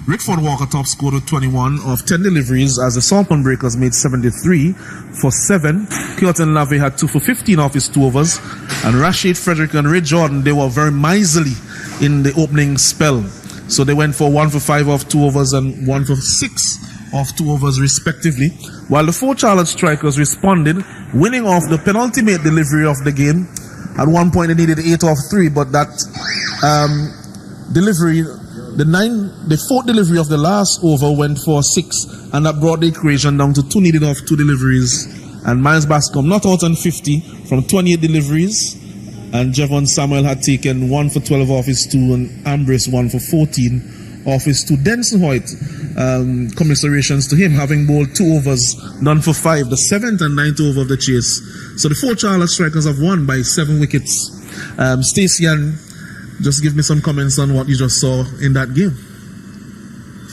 Rickford Walker top scored with 21 of 10 deliveries as the Saltpond Breakers made 73 for 7. Curtin Lavey had 2 for 15 off his 2 overs, and Rashid Frederick and Ray Jordan, they were very miserly in the opening spell. So they went for 1 for 5 off 2 overs and 1 for 6 off 2 overs respectively. While the Fort Charlotte Strikers responded, winning off the penultimate delivery of the game. At one point they needed 8 off 3, but that delivery, the 4th delivery of the last over went for 6, and that brought the equation down to 2 needed off 2 deliveries. And Miles Bascom not out on 50 from 28 deliveries. And Jevon Samuel had taken 1 for 12 off his 2, and Ambrose 1 for 14 off his 2. Denson Hoyt, commiserations to him, having bowled 2 overs, none for 5, the 7th and 9th over of the chase. So the Fort Charlotte Strikers have won by 7 wickets. Stacey, and just give me some comments on what you just saw in that game.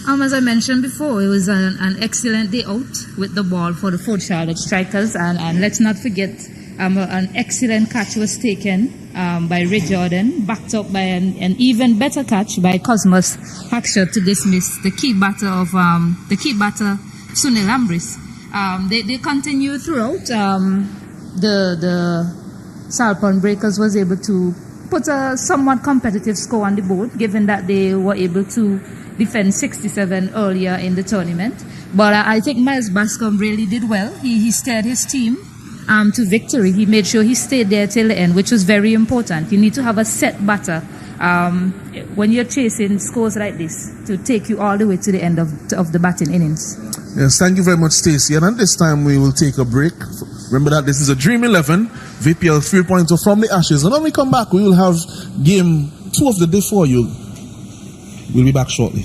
As I mentioned before, it was an excellent day out with the ball for the Fort Charlotte Strikers, and let's not forget an excellent catch was taken by Ray Jordan, backed up by an even better catch by Cosmos Hackshaw to dismiss the key batter Sunil Ambrose. They continue throughout. The Saltpond Breakers was able to put a somewhat competitive score on the board, given that they were able to defend 67 earlier in the tournament. But I think Miles Bascom really did well. He steered his team to victory. He made sure he stayed there till the end, which was very important. You need to have a set batter when you're chasing scores like this to take you all the way to the end of the batting innings. Yes, thank you very much, Stacey. And at this time, we will take a break. Remember that this is a Dream 11 VPL 3.0 from the Ashes. And when we come back, we will have game 2 of the day for you. We'll be back shortly.